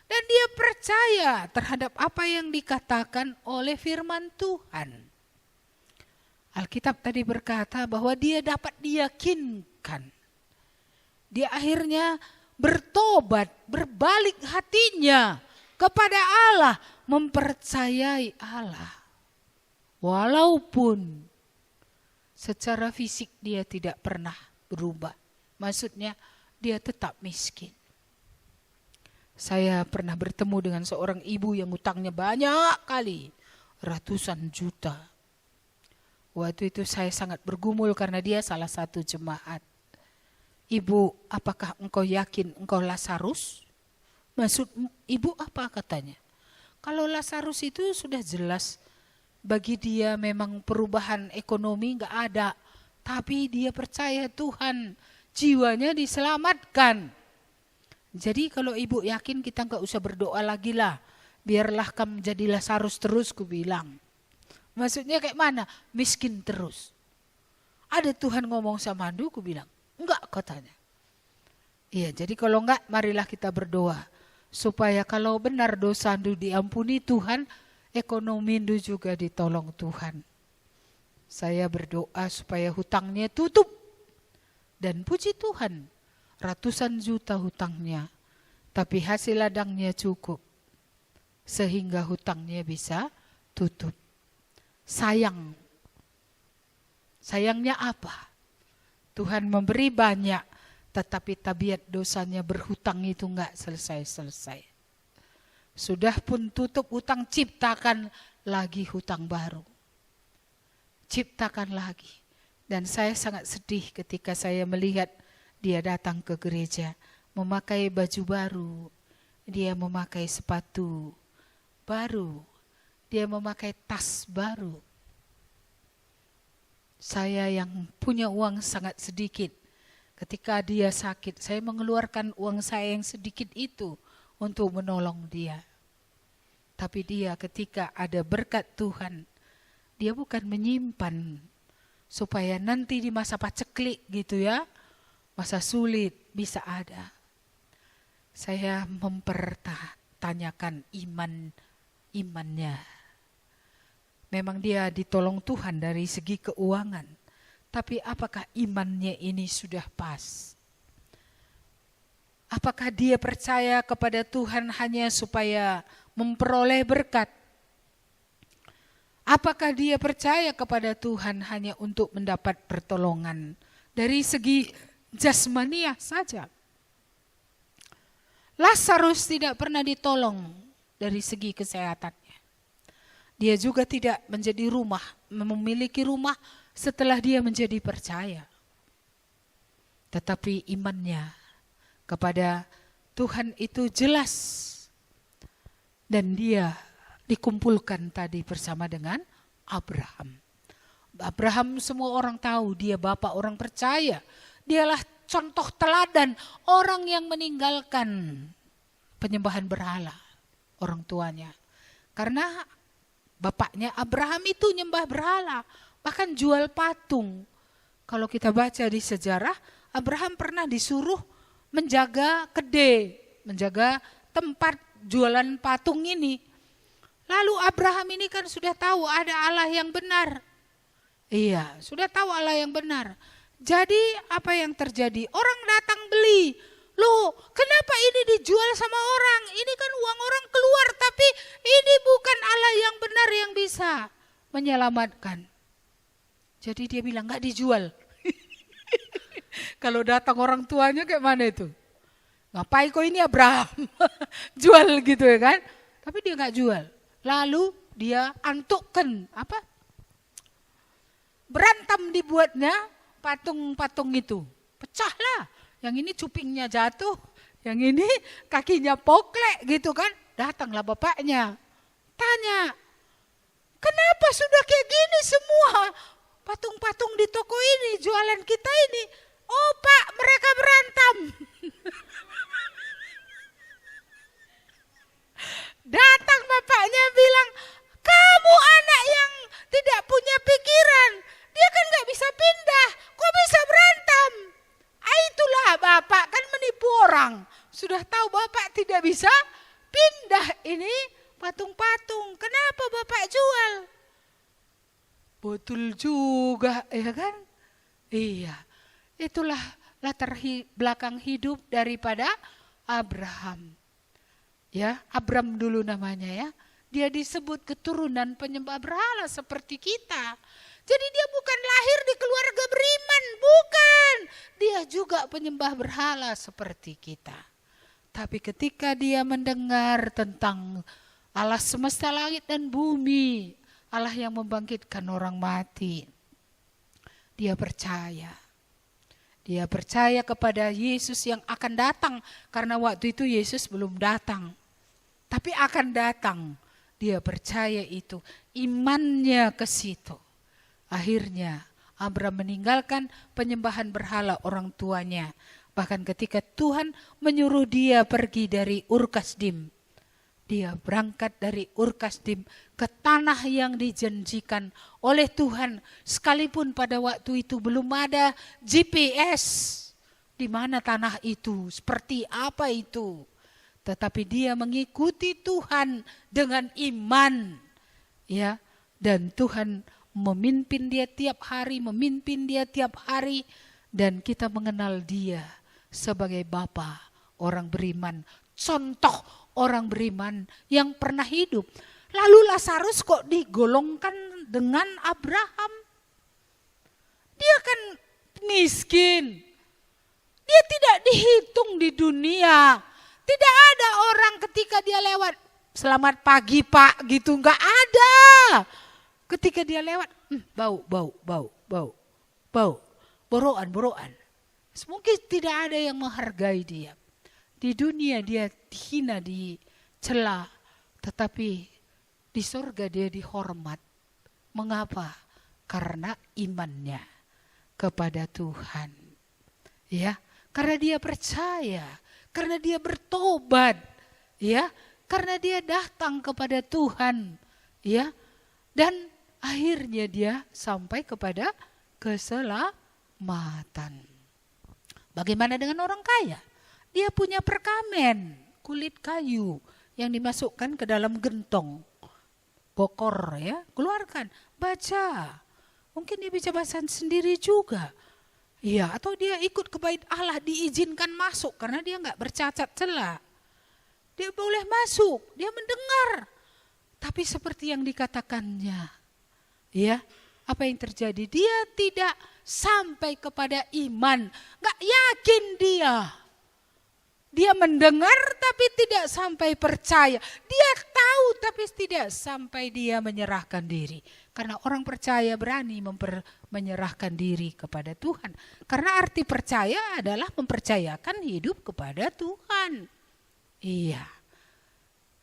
Dan dia percaya terhadap apa yang dikatakan oleh firman Tuhan. Alkitab tadi berkata bahwa dia dapat diyakinkan. Dia akhirnya bertobat, berbalik hatinya kepada Allah, mempercayai Allah. Walaupun secara fisik dia tidak pernah berubah. Maksudnya dia tetap miskin. Saya pernah bertemu dengan seorang ibu yang hutangnya banyak kali, ratusan juta. Waktu itu saya sangat bergumul karena dia salah satu jemaat. Ibu, apakah engkau yakin engkau Lazarus? Maksud ibu apa katanya? Kalau Lazarus itu sudah jelas bagi dia memang perubahan ekonomi gak ada. Tapi dia percaya Tuhan, jiwanya diselamatkan. Jadi kalau ibu yakin kita gak usah berdoa lagi lah. Biarlah kamu jadi Lazarus terus, ku bilang. Maksudnya kayak mana? Miskin terus. Ada Tuhan ngomong sama Andu, ku bilang. Enggak katanya. Iya, jadi kalau enggak marilah kita berdoa. Supaya kalau benar dosa Andu diampuni Tuhan, ekonomi Andu juga ditolong Tuhan. Saya berdoa supaya hutangnya tutup. Dan puji Tuhan, ratusan juta hutangnya. Tapi hasil ladangnya cukup. Sehingga hutangnya bisa tutup. Sayangnya apa? Tuhan memberi banyak, tetapi tabiat dosanya berhutang itu enggak selesai-selesai. Sudah pun tutup hutang, ciptakan lagi hutang baru. Ciptakan lagi. Dan saya sangat sedih ketika saya melihat dia datang ke gereja, memakai baju baru, dia memakai sepatu baru, dia memakai tas baru. Saya yang punya uang sangat sedikit, ketika dia sakit, saya mengeluarkan uang saya yang sedikit itu untuk menolong dia. Tapi dia ketika ada berkat Tuhan, dia bukan menyimpan supaya nanti di masa paceklik gitu ya, masa sulit bisa ada. Saya mempertanyakan imannya. Memang dia ditolong Tuhan dari segi keuangan. Tapi apakah imannya ini sudah pas? Apakah dia percaya kepada Tuhan hanya supaya memperoleh berkat? Apakah dia percaya kepada Tuhan hanya untuk mendapat pertolongan dari segi jasmaniah saja? Lazarus tidak pernah ditolong dari segi kesehatannya. Dia juga tidak memiliki rumah setelah dia menjadi percaya. Tetapi imannya kepada Tuhan itu jelas. Dan dia dikumpulkan tadi bersama dengan Abraham. Abraham semua orang tahu dia bapak orang percaya. Dialah contoh teladan orang yang meninggalkan penyembahan berhala orang tuanya. Karena bapaknya Abraham itu nyembah berhala, bahkan jual patung. Kalau kita baca di sejarah, Abraham pernah disuruh menjaga kedai, menjaga tempat jualan patung ini. Lalu Abraham ini kan sudah tahu ada Allah yang benar. Iya, sudah tahu Allah yang benar. Jadi apa yang terjadi? Orang datang beli. Loh, kenapa ini dijual sama orang? Ini kan uang orang keluar, tapi ini bukan Allah yang benar yang bisa menyelamatkan. Jadi dia bilang gak dijual. Kalau datang orang tuanya kayak mana itu? Ngapain kok ini Abraham? Jual gitu ya kan? Tapi dia gak jual. Lalu dia antukkan apa? Berantem dibuatnya patung-patung itu. Pecahlah. Yang ini cupingnya jatuh, yang ini kakinya poklek gitu kan. Datanglah bapaknya. tanya, kenapa sudah kayak gini semua patung-patung di toko ini, jualan kita ini? Oh Pak, mereka berantem. Datang bapaknya bilang, kamu anak yang tidak punya pikiran, dia kan gak bisa pindah, kok bisa berantem? Itulah bapak kan menipu orang, sudah tahu bapak tidak bisa pindah ini patung-patung, kenapa bapak jual? Betul juga ya kan? Iya, itulah latar belakang hidup daripada Abraham. Ya, Abram dulu namanya ya. Dia disebut keturunan penyembah berhala seperti kita. Jadi dia bukan lahir di keluarga beriman, bukan. Dia juga penyembah berhala seperti kita. Tapi ketika dia mendengar tentang Allah semesta langit dan bumi, Allah yang membangkitkan orang mati, dia percaya. Dia percaya kepada Yesus yang akan datang. Karena waktu itu Yesus belum datang. Tapi akan datang. Dia percaya itu. Imannya ke situ. Akhirnya Abraham meninggalkan penyembahan berhala orang tuanya. Bahkan ketika Tuhan menyuruh dia pergi dari Ur Kasdim, dia berangkat dari Ur Kasdim ke tanah yang dijanjikan oleh Tuhan. Sekalipun pada waktu itu belum ada GPS. Di mana tanah itu, seperti apa itu. Tetapi dia mengikuti Tuhan dengan iman. Ya, dan Tuhan memimpin dia tiap hari, dan kita mengenal dia sebagai Bapa orang beriman, contoh orang beriman yang pernah hidup. Lalu Lazarus kok digolongkan dengan Abraham? Dia kan miskin. Dia tidak dihitung di dunia. Tidak ada orang ketika dia lewat, selamat pagi Pak, gitu, enggak ada. Ketika dia lewat, bau, boroan. Mungkin tidak ada yang menghargai dia. Di dunia dia dihina, dicela, tetapi di surga dia dihormat. Mengapa? Karena imannya kepada Tuhan. Ya, karena dia percaya, karena dia bertobat, ya, karena dia datang kepada Tuhan, ya, dan akhirnya dia sampai kepada keselamatan. Bagaimana dengan orang kaya? Dia punya perkamen, kulit kayu yang dimasukkan ke dalam gentong, bokor ya, keluarkan, baca. Mungkin dia bisa bahasa sendiri juga. Iya, atau dia ikut ke bait Allah diizinkan masuk karena dia enggak bercacat celah. Dia boleh masuk, dia mendengar. Tapi seperti yang dikatakannya, ya, apa yang terjadi? Dia tidak sampai kepada iman, enggak yakin dia. Dia mendengar tapi tidak sampai percaya. Dia tahu tapi tidak sampai dia menyerahkan diri. Karena orang percaya berani menyerahkan diri kepada Tuhan. Karena arti percaya adalah mempercayakan hidup kepada Tuhan. Iya.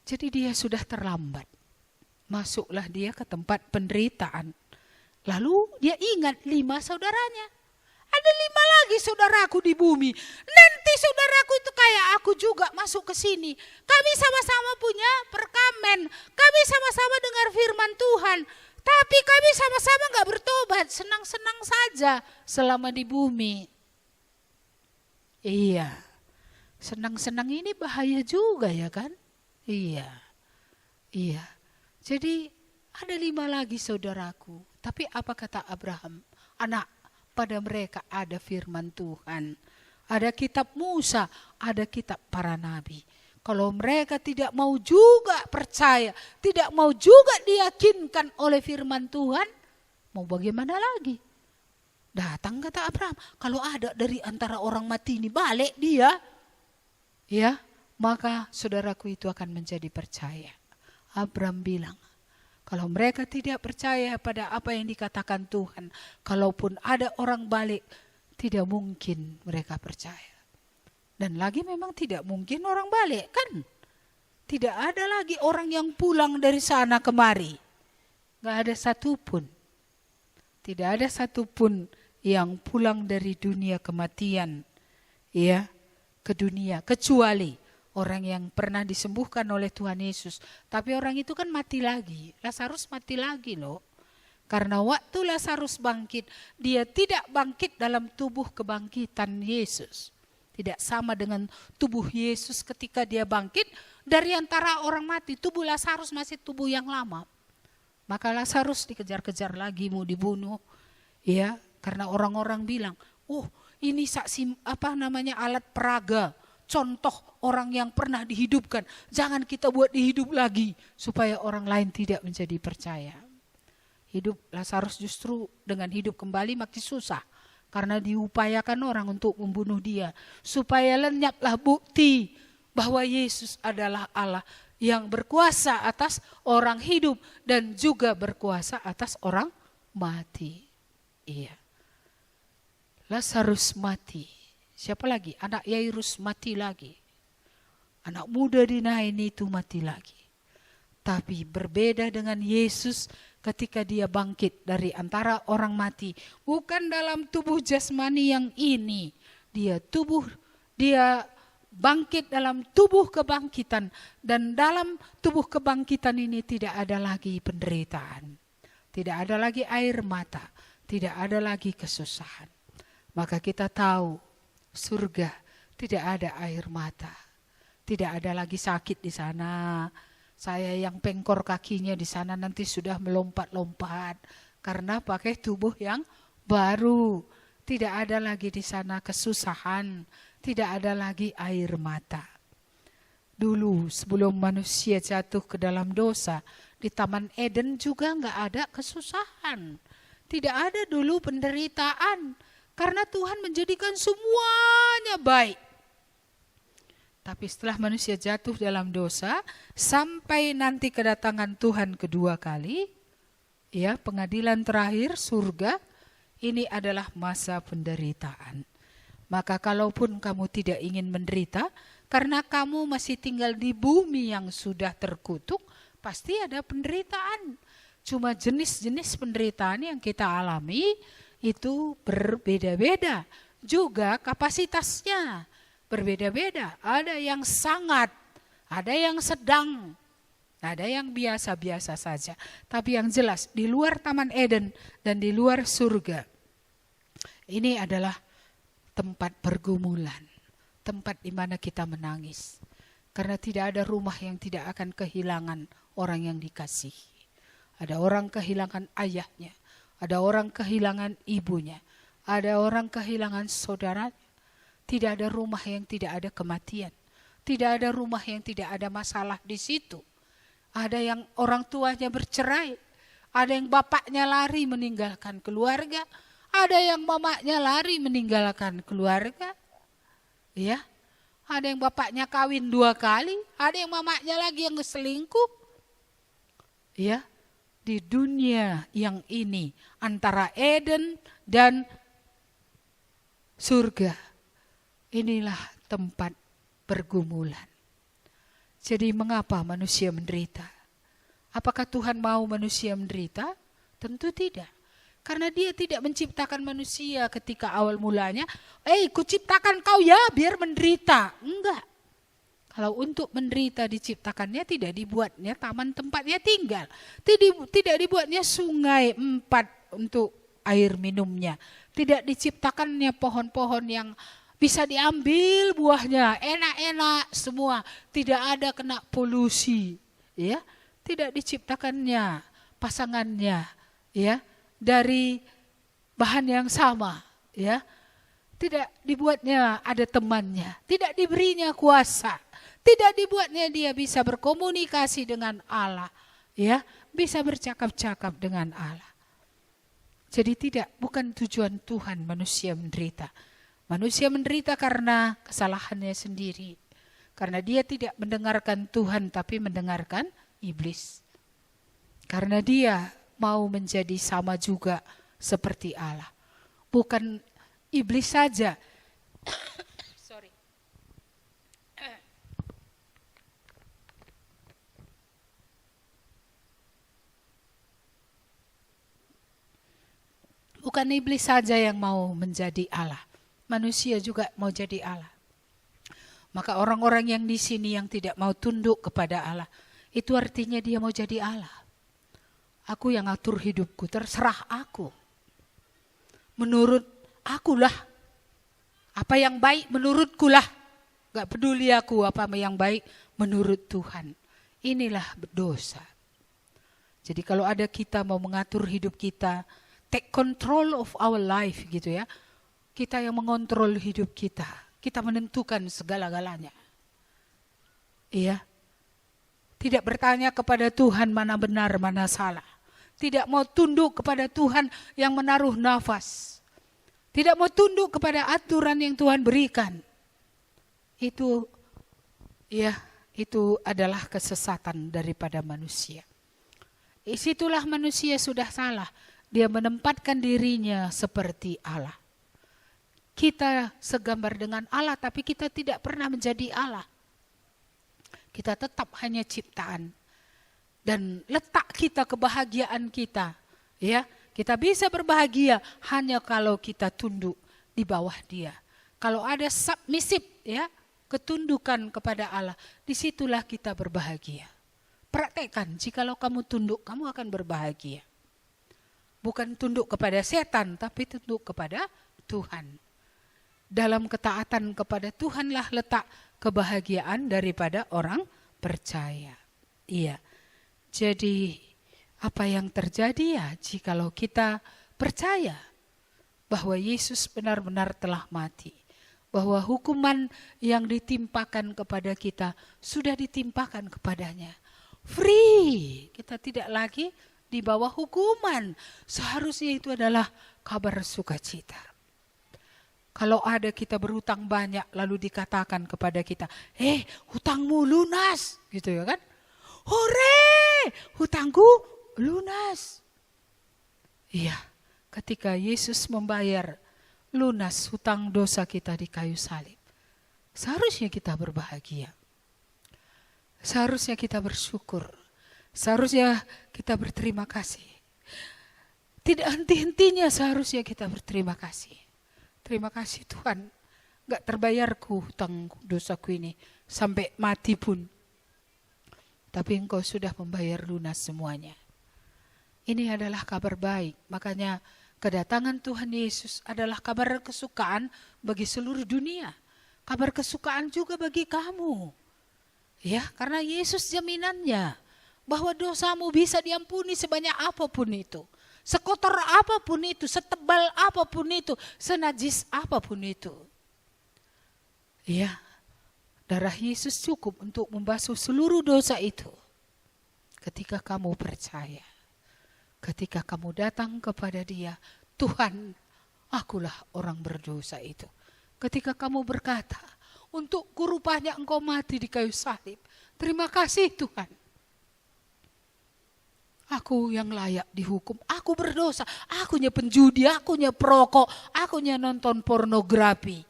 Jadi dia sudah terlambat. Masuklah dia ke tempat penderitaan. Lalu dia ingat 5 saudaranya. Ada 5 lagi saudaraku di bumi. Nanti saudaraku itu kayak aku juga masuk ke sini. Kami sama-sama punya perkamen. Kami sama-sama dengar firman Tuhan. Tapi kami sama-sama gak bertobat. Senang-senang saja selama di bumi. Iya. Senang-senang ini bahaya juga ya kan? Iya. Iya. Jadi ada 5 lagi saudaraku. Tapi apa kata Abraham? Anak, pada mereka ada firman Tuhan. Ada kitab Musa, ada kitab para nabi. Kalau mereka tidak mau juga percaya, tidak mau juga diyakinkan oleh firman Tuhan, mau bagaimana lagi? Datang kata Abraham, kalau ada dari antara orang mati ini balik dia, ya, maka saudaraku itu akan menjadi percaya. Abraham bilang, kalau mereka tidak percaya pada apa yang dikatakan Tuhan, kalaupun ada orang balik, tidak mungkin mereka percaya. Dan lagi memang tidak mungkin orang balik kan? Tidak ada lagi orang yang pulang dari sana kemari. Gak ada satupun. Tidak ada satupun yang pulang dari dunia kematian, ya, ke dunia, kecuali orang yang pernah disembuhkan oleh Tuhan Yesus. Tapi orang itu kan mati lagi. Lazarus mati lagi loh. Karena waktu Lazarus bangkit, dia tidak bangkit dalam tubuh kebangkitan Yesus. Tidak sama dengan tubuh Yesus ketika dia bangkit dari antara orang mati. Tubuh Lazarus masih tubuh yang lama. Maka Lazarus dikejar-kejar lagi mau dibunuh. Ya, karena orang-orang bilang, "Oh, ini saksi alat peraga. Contoh orang yang pernah dihidupkan. Jangan kita buat dihidup lagi supaya orang lain tidak menjadi percaya." Hidup Lazarus justru dengan hidup kembali makin susah. Karena diupayakan orang untuk membunuh dia. Supaya lenyaplah bukti bahwa Yesus adalah Allah yang berkuasa atas orang hidup dan juga berkuasa atas orang mati. Iya. Lazarus mati. Siapa lagi? Anak Yairus mati lagi. Anak muda di Nain itu mati lagi. Tapi berbeda dengan Yesus ketika dia bangkit dari antara orang mati. Bukan dalam tubuh jasmani yang ini. Dia bangkit dalam tubuh kebangkitan. Dan dalam tubuh kebangkitan ini tidak ada lagi penderitaan. Tidak ada lagi air mata. Tidak ada lagi kesusahan. Maka kita tahu surga tidak ada air mata. Tidak ada lagi sakit di sana. Saya yang pengkor kakinya di sana nanti sudah melompat-lompat karena pakai tubuh yang baru. Tidak ada lagi di sana kesusahan, tidak ada lagi air mata. Dulu sebelum manusia jatuh ke dalam dosa, di Taman Eden juga enggak ada kesusahan. Tidak ada dulu penderitaan karena Tuhan menjadikan semuanya baik. Tapi setelah manusia jatuh dalam dosa, sampai nanti kedatangan Tuhan kedua kali, ya, pengadilan terakhir, surga, ini adalah masa penderitaan. Maka kalaupun kamu tidak ingin menderita, karena kamu masih tinggal di bumi yang sudah terkutuk, pasti ada penderitaan. Cuma jenis-jenis penderitaan yang kita alami itu berbeda-beda. Juga kapasitasnya berbeda-beda, ada yang sangat, ada yang sedang, ada yang biasa-biasa saja. Tapi yang jelas di luar Taman Eden dan di luar surga, ini adalah tempat pergumulan, tempat di mana kita menangis. Karena tidak ada rumah yang tidak akan kehilangan orang yang dikasihi. Ada orang kehilangan ayahnya, ada orang kehilangan ibunya, ada orang kehilangan saudaranya. Tidak ada rumah yang tidak ada kematian. Tidak ada rumah yang tidak ada masalah di situ. Ada yang orang tuanya bercerai. Ada yang bapaknya lari meninggalkan keluarga. Ada yang mamanya lari meninggalkan keluarga. Ya. Ada yang bapaknya kawin 2 kali. Ada yang mamanya lagi yang selingkuh. Ya. Di dunia yang ini antara Eden dan surga. Inilah tempat pergumulan. Jadi mengapa manusia menderita? Apakah Tuhan mau manusia menderita? Tentu tidak. Karena dia tidak menciptakan manusia ketika awal mulanya, kuciptakan kau ya biar menderita. Enggak. Kalau untuk menderita diciptakannya tidak dibuatnya taman tempatnya tinggal. Tidak dibuatnya sungai 4 untuk air minumnya. Tidak diciptakannya pohon-pohon yang bisa diambil buahnya, enak-enak semua, tidak ada kena polusi, ya. Tidak diciptakannya pasangannya, ya, dari bahan yang sama, ya. Tidak dibuatnya ada temannya, tidak diberinya kuasa, tidak dibuatnya dia bisa berkomunikasi dengan Allah, ya, bisa bercakap-cakap dengan Allah. Jadi bukan tujuan Tuhan manusia menderita. Manusia menderita karena kesalahannya sendiri. Karena dia tidak mendengarkan Tuhan tapi mendengarkan iblis. Karena dia mau menjadi sama juga seperti Allah. Bukan iblis saja. bukan iblis saja yang mau menjadi Allah. Manusia juga mau jadi Allah. Maka orang-orang yang di sini yang tidak mau tunduk kepada Allah, itu artinya dia mau jadi Allah. Aku yang atur hidupku, terserah aku. Menurut akulah. Apa yang baik menurutkulah. Gak peduli aku apa yang baik menurut Tuhan. Inilah dosa. Jadi kalau ada kita mau mengatur hidup kita, take control of our life gitu ya. Kita yang mengontrol hidup kita. Kita menentukan segala-galanya. Iya. Tidak bertanya kepada Tuhan mana benar, mana salah. Tidak mau tunduk kepada Tuhan yang menaruh nafas. Tidak mau tunduk kepada aturan yang Tuhan berikan. Itu adalah kesesatan daripada manusia. Disitulah manusia sudah salah. Dia menempatkan dirinya seperti Allah. Kita segambar dengan Allah, tapi kita tidak pernah menjadi Allah. Kita tetap hanya ciptaan. Dan letak kita, kebahagiaan kita, ya, kita bisa berbahagia hanya kalau kita tunduk di bawah Dia. Kalau ada submisif, ya, ketundukan kepada Allah, disitulah kita berbahagia. Praktekkan, jikalau kamu tunduk, kamu akan berbahagia. Bukan tunduk kepada setan, tapi tunduk kepada Tuhan. Dalam ketaatan kepada Tuhanlah letak kebahagiaan daripada orang percaya. Iya. Jadi apa yang terjadi ya jikalau kita percaya bahwa Yesus benar-benar telah mati. Bahwa hukuman yang ditimpakan kepada kita sudah ditimpakan kepadanya. Free. Kita tidak lagi di bawah hukuman. Seharusnya itu adalah kabar sukacita. Kalau ada kita berhutang banyak lalu dikatakan kepada kita, hutangmu lunas, gitu ya kan? Hore, hutangku lunas. Iya, ketika Yesus membayar lunas hutang dosa kita di kayu salib, seharusnya kita berbahagia. Seharusnya kita bersyukur. Seharusnya kita berterima kasih. Tidak henti-hentinya seharusnya kita berterima kasih. Terima kasih Tuhan, gak terbayarku hutang dosaku ini sampai mati pun. Tapi Engkau sudah membayar lunas semuanya. Ini adalah kabar baik, makanya kedatangan Tuhan Yesus adalah kabar kesukaan bagi seluruh dunia. Kabar kesukaan juga bagi kamu. Ya, karena Yesus jaminannya bahwa dosamu bisa diampuni sebanyak apapun itu. Sekotor apapun itu, setebal apapun itu, senajis apapun itu. Ya, darah Yesus cukup untuk membasuh seluruh dosa itu. Ketika kamu percaya, ketika kamu datang kepada Dia, Tuhan, akulah orang berdosa itu. Ketika kamu berkata, untuk kurupanya Engkau mati di kayu salib. Terima kasih Tuhan. Aku yang layak dihukum, aku berdosa, akunya penjudi, akunya perokok, akunya nonton pornografi,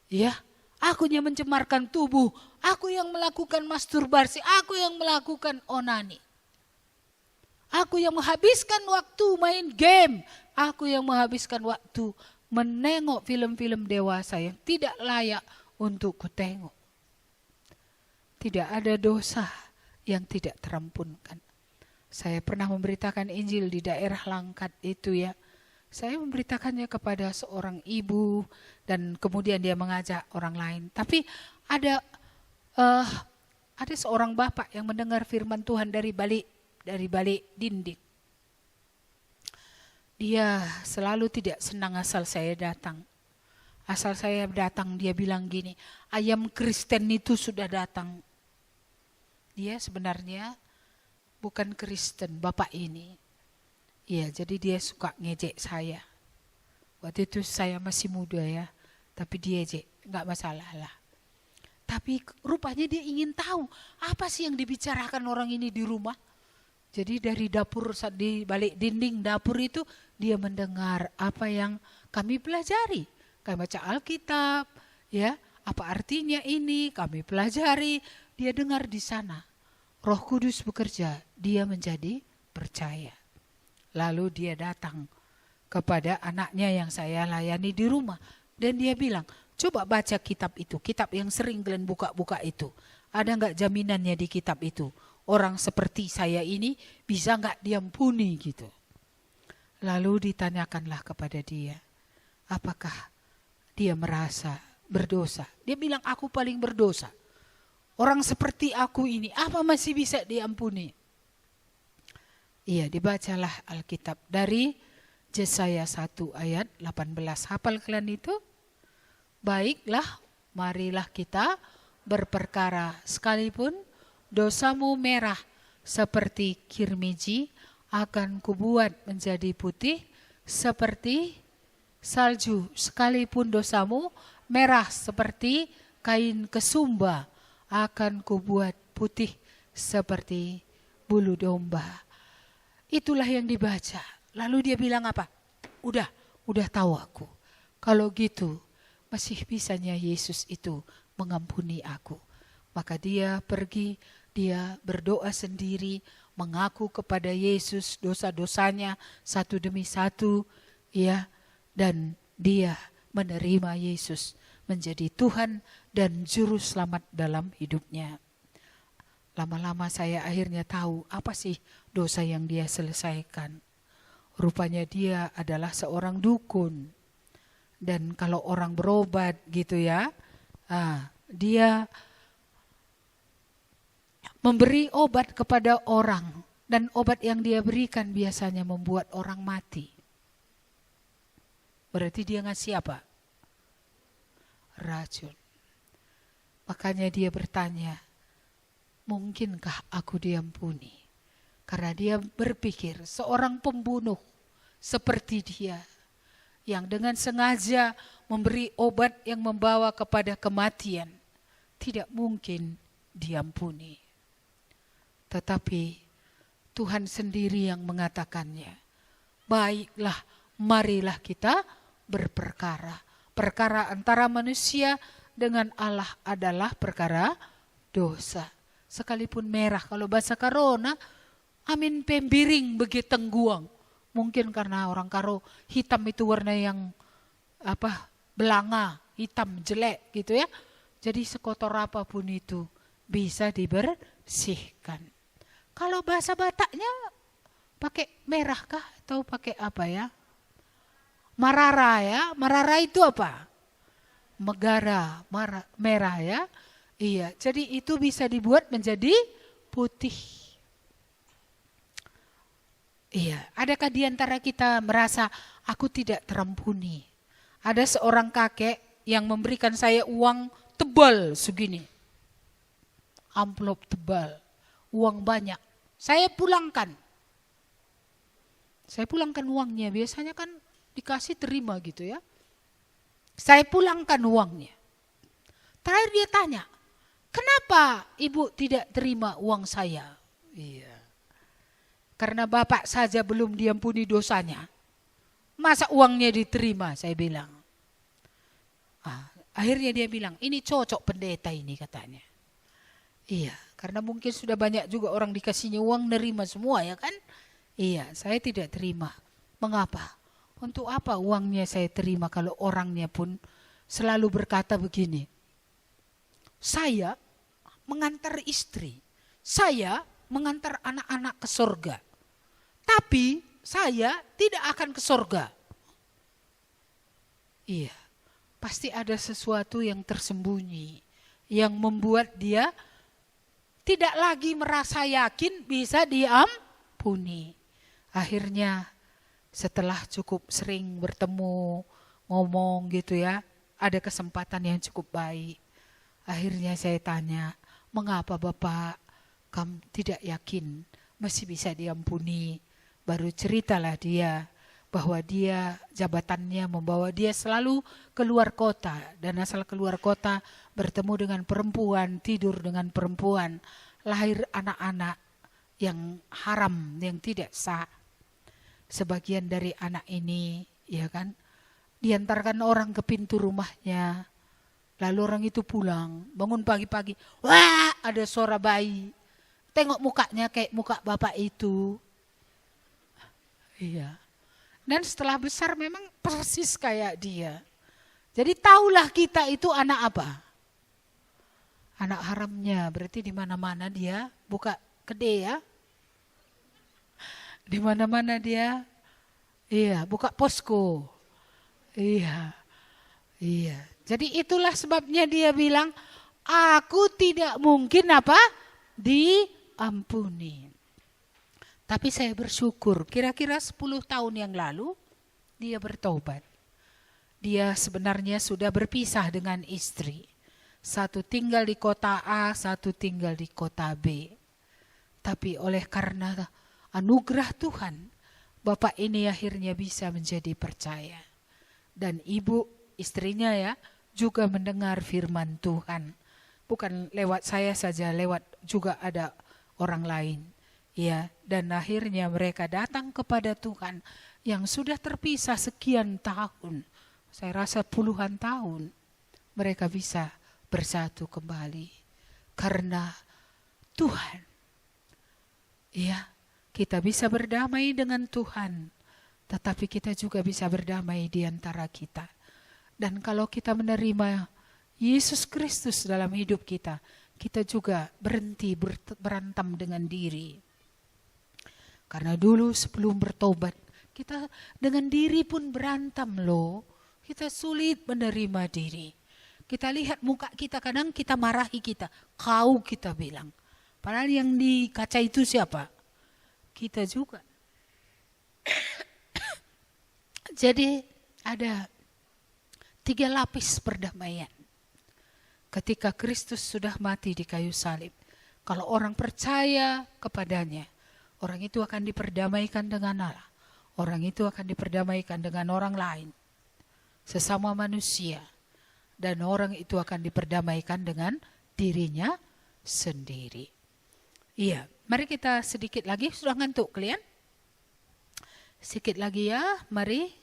ya, akunya mencemarkan tubuh, aku yang melakukan masturbasi, aku yang melakukan onani, aku yang menghabiskan waktu main game, aku yang menghabiskan waktu menengok film-film dewasa yang tidak layak untuk kutengok. Tidak ada dosa yang tidak terampunkan. Saya pernah memberitakan Injil di daerah Langkat itu ya. Saya memberitakannya kepada seorang ibu dan kemudian dia mengajak orang lain. Tapi ada seorang bapak yang mendengar firman Tuhan dari balik dinding. Dia selalu tidak senang asal saya datang. Asal saya datang dia bilang gini, ayam Kristen itu sudah datang. Dia sebenarnya bukan Kristen, bapak ini. Iya, jadi dia suka ngejek saya. Waktu itu saya masih muda ya, tapi dia ejek, enggak masalah lah. Tapi rupanya dia ingin tahu, apa sih yang dibicarakan orang ini di rumah. Jadi dari dapur, di balik dinding dapur itu, dia mendengar apa yang kami pelajari. Kami baca Alkitab, ya, apa artinya ini, kami pelajari, dia dengar di sana. Roh Kudus bekerja, dia menjadi percaya. Lalu dia datang kepada anaknya yang saya layani di rumah. Dan dia bilang, coba baca kitab itu, kitab yang sering kalian buka-buka itu. Ada nggak jaminannya di kitab itu? Orang seperti saya ini bisa nggak diampuni gitu. Lalu ditanyakanlah kepada dia, apakah dia merasa berdosa? Dia bilang, aku paling berdosa. Orang seperti aku ini, apa masih bisa diampuni? Iya, dibacalah Alkitab dari Yesaya 1 ayat 18. Hafal kalian itu? Baiklah, marilah kita berperkara, sekalipun dosamu merah seperti kirmiji, akan kubuat menjadi putih seperti salju. Sekalipun dosamu merah seperti kain kesumba, akan kubuat putih seperti bulu domba. Itulah yang dibaca. Lalu dia bilang apa? Udah tahu aku. Kalau gitu, masih bisanya Yesus itu mengampuni aku. Maka dia pergi, dia berdoa sendiri, mengaku kepada Yesus dosa-dosanya satu demi satu, ya, dan dia menerima Yesus menjadi Tuhan dan juru selamat dalam hidupnya. Lama-lama saya akhirnya tahu apa sih dosa yang dia selesaikan. Rupanya dia adalah seorang dukun. Dan kalau orang berobat gitu ya, dia memberi obat kepada orang, dan obat yang dia berikan biasanya membuat orang mati. Berarti dia ngasih apa? Racun. Makanya dia bertanya, mungkinkah aku diampuni? Karena dia berpikir seorang pembunuh seperti dia, yang dengan sengaja memberi obat yang membawa kepada kematian, tidak mungkin diampuni. Tetapi Tuhan sendiri yang mengatakannya. Baiklah, marilah kita berperkara. Perkara antara manusia dengan Allah adalah perkara dosa. Sekalipun merah, kalau bahasa Karona, amin pembiring begi tengguang. Mungkin karena orang Karo hitam itu warna yang belanga, hitam jelek gitu ya. Jadi sekotor apapun itu bisa dibersihkan. Kalau bahasa Bataknya pakai merah kah atau pakai apa ya? Marara ya. Marara itu apa? Megara, merah ya. Iya, jadi itu bisa dibuat menjadi putih. Iya, adakah di antara kita merasa aku tidak terampuni? Ada seorang kakek yang memberikan saya uang tebal segini. Amplop tebal, uang banyak. Saya pulangkan uangnya, biasanya kan dikasih terima gitu ya. Saya pulangkan uangnya. Terakhir dia tanya, kenapa ibu tidak terima uang saya? Iya. Karena bapak saja belum diampuni dosanya. Masa uangnya diterima, saya bilang. Akhirnya dia bilang, ini cocok pendeta ini katanya. Iya, karena mungkin sudah banyak juga orang dikasihnya uang, nerima semua ya kan? Iya, saya tidak terima. Mengapa? Untuk apa uangnya saya terima kalau orangnya pun selalu berkata begini. Saya mengantar istri, saya mengantar anak-anak ke surga. Tapi saya tidak akan ke surga. Iya, pasti ada sesuatu yang tersembunyi yang membuat dia tidak lagi merasa yakin bisa diampuni. Akhirnya setelah cukup sering bertemu, ngomong gitu ya, ada kesempatan yang cukup baik. Akhirnya saya tanya, mengapa Bapak kamu tidak yakin masih bisa diampuni? Baru ceritalah dia bahwa dia jabatannya membawa dia selalu keluar kota. Dan asal keluar kota bertemu dengan perempuan, tidur dengan perempuan, lahir anak-anak yang haram, yang tidak sah. Sebagian dari anak ini, ya kan, diantarkan orang ke pintu rumahnya. Lalu orang itu pulang, bangun pagi-pagi, wah ada suara bayi. Tengok mukanya kayak muka bapak itu. Iya. Dan setelah besar memang persis kayak dia. Jadi tahulah kita itu anak apa? Anak haramnya, berarti di mana-mana dia buka kedai ya. Di mana-mana dia, iya, buka posko. Iya. Jadi itulah sebabnya dia bilang, aku tidak mungkin apa? Diampuni. Tapi saya bersyukur, kira-kira 10 tahun yang lalu, dia bertobat. Dia sebenarnya sudah berpisah dengan istri. Satu tinggal di kota A, satu tinggal di kota B. Tapi oleh karena anugerah Tuhan, bapak ini akhirnya bisa menjadi percaya. Dan ibu, istrinya ya, juga mendengar firman Tuhan. Bukan lewat saya saja, lewat juga ada orang lain. Ya, dan akhirnya mereka datang kepada Tuhan yang sudah terpisah sekian tahun. Saya rasa puluhan tahun mereka bisa bersatu kembali. Karena Tuhan. Ya, kita bisa berdamai dengan Tuhan. Tetapi kita juga bisa berdamai di antara kita. Dan kalau kita menerima Yesus Kristus dalam hidup kita, kita juga berhenti berantem dengan diri. Karena dulu sebelum bertobat, kita dengan diri pun berantem loh. Kita sulit menerima diri. Kita lihat muka kita, kadang kita marahi kita. Kau kita bilang. Padahal yang di kaca itu siapa? Kita juga. Jadi ada 3 lapis perdamaian. Ketika Kristus sudah mati di kayu salib. Kalau orang percaya kepadanya, orang itu akan diperdamaikan dengan Allah. Orang itu akan diperdamaikan dengan orang lain. Sesama manusia. Dan orang itu akan diperdamaikan dengan dirinya sendiri. Iya, mari kita sedikit lagi. Sudah ngantuk kalian? Sedikit lagi ya, mari.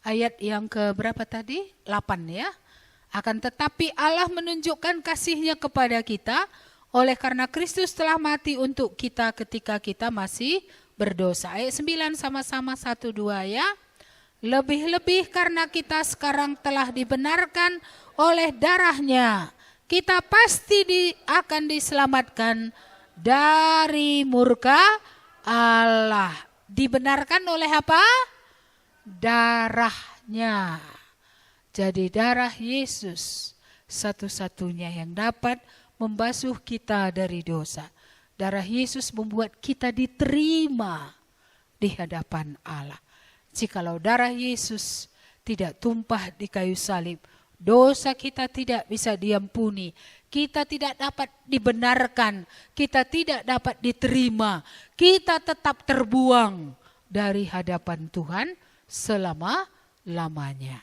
Ayat yang keberapa tadi? 8 ya. Akan tetapi Allah menunjukkan kasih-Nya kepada kita oleh karena Kristus telah mati untuk kita ketika kita masih berdosa. Ayat 9 sama-sama 1, 2 ya. Lebih-lebih karena kita sekarang telah dibenarkan oleh darah-Nya. Kita pasti akan diselamatkan dari murka Allah. Dibenarkan oleh apa? Darah-Nya. Jadi darah Yesus satu-satunya yang dapat membasuh kita dari dosa. Darah Yesus membuat kita diterima di hadapan Allah. Jikalau darah Yesus tidak tumpah di kayu salib, dosa kita tidak bisa diampuni. Kita tidak dapat dibenarkan, kita tidak dapat diterima. Kita tetap terbuang dari hadapan Tuhan selama-lamanya.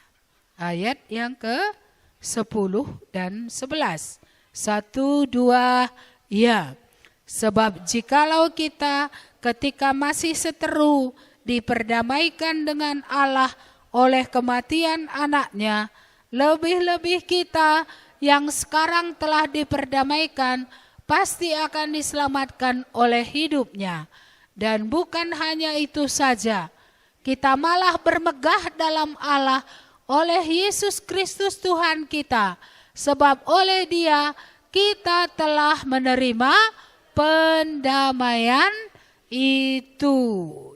Ayat yang ke-10 dan 11. 1, 2, ya. Sebab jikalau kita ketika masih seteru diperdamaikan dengan Allah oleh kematian anaknya, lebih-lebih kita yang sekarang telah diperdamaikan pasti akan diselamatkan oleh hidupnya. Dan bukan hanya itu saja, kita malah bermegah dalam Allah oleh Yesus Kristus Tuhan kita. Sebab oleh Dia kita telah menerima pendamaian itu.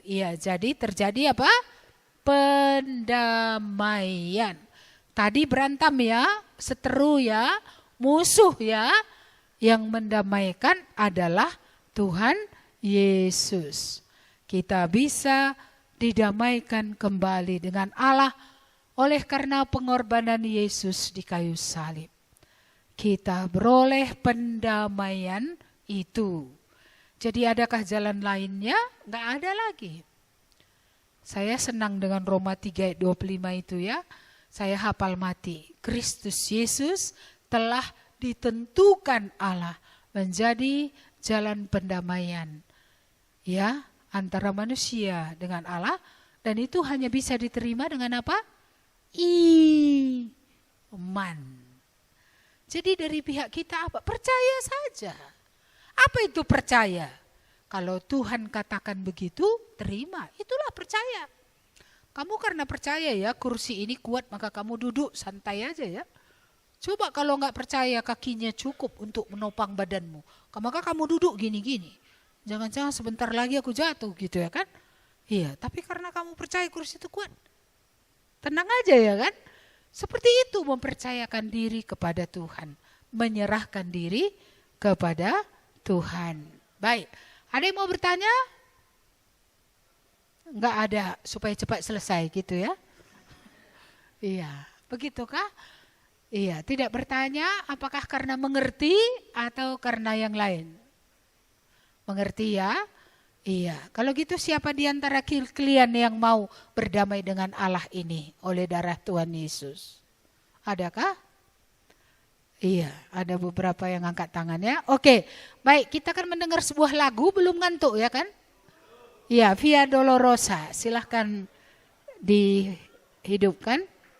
Iya, jadi terjadi apa? Pendamaian. Tadi berantem ya, seteru ya, musuh ya. Yang mendamaikan adalah Tuhan Yesus. Kita bisa didamaikan kembali dengan Allah oleh karena pengorbanan Yesus di kayu salib. Kita beroleh pendamaian itu. Jadi adakah jalan lainnya? Enggak ada lagi. Saya senang dengan Roma 3 ayat 25 itu ya. Saya hafal mati. Kristus Yesus telah ditentukan Allah menjadi jalan pendamaian. Ya, antara manusia dengan Allah. Dan itu hanya bisa diterima dengan apa? Iman. Jadi dari pihak kita apa? Percaya saja. Apa itu percaya? Kalau Tuhan katakan begitu, terima. Itulah percaya. Kamu karena percaya ya kursi ini kuat maka kamu duduk santai aja ya. Coba kalau nggak percaya kakinya cukup untuk menopang badanmu, maka kamu duduk gini-gini. Jangan-jangan sebentar lagi aku jatuh gitu ya kan. Iya, tapi karena kamu percaya kursi itu kuat, tenang aja ya kan. Seperti itu mempercayakan diri kepada Tuhan. Menyerahkan diri kepada Tuhan. Baik, ada yang mau bertanya? Enggak ada, supaya cepat selesai gitu ya. Iya, begitukah? Iya, tidak bertanya apakah karena mengerti atau karena yang lain. Mengerti ya? Iya, kalau gitu siapa di antara kalian yang mau berdamai dengan Allah ini oleh darah Tuhan Yesus? Adakah? Iya, ada beberapa yang angkat tangannya. Oke, baik, kita akan mendengar sebuah lagu, belum ngantuk ya kan? Iya, Via Dolorosa, silahkan dihidupkan.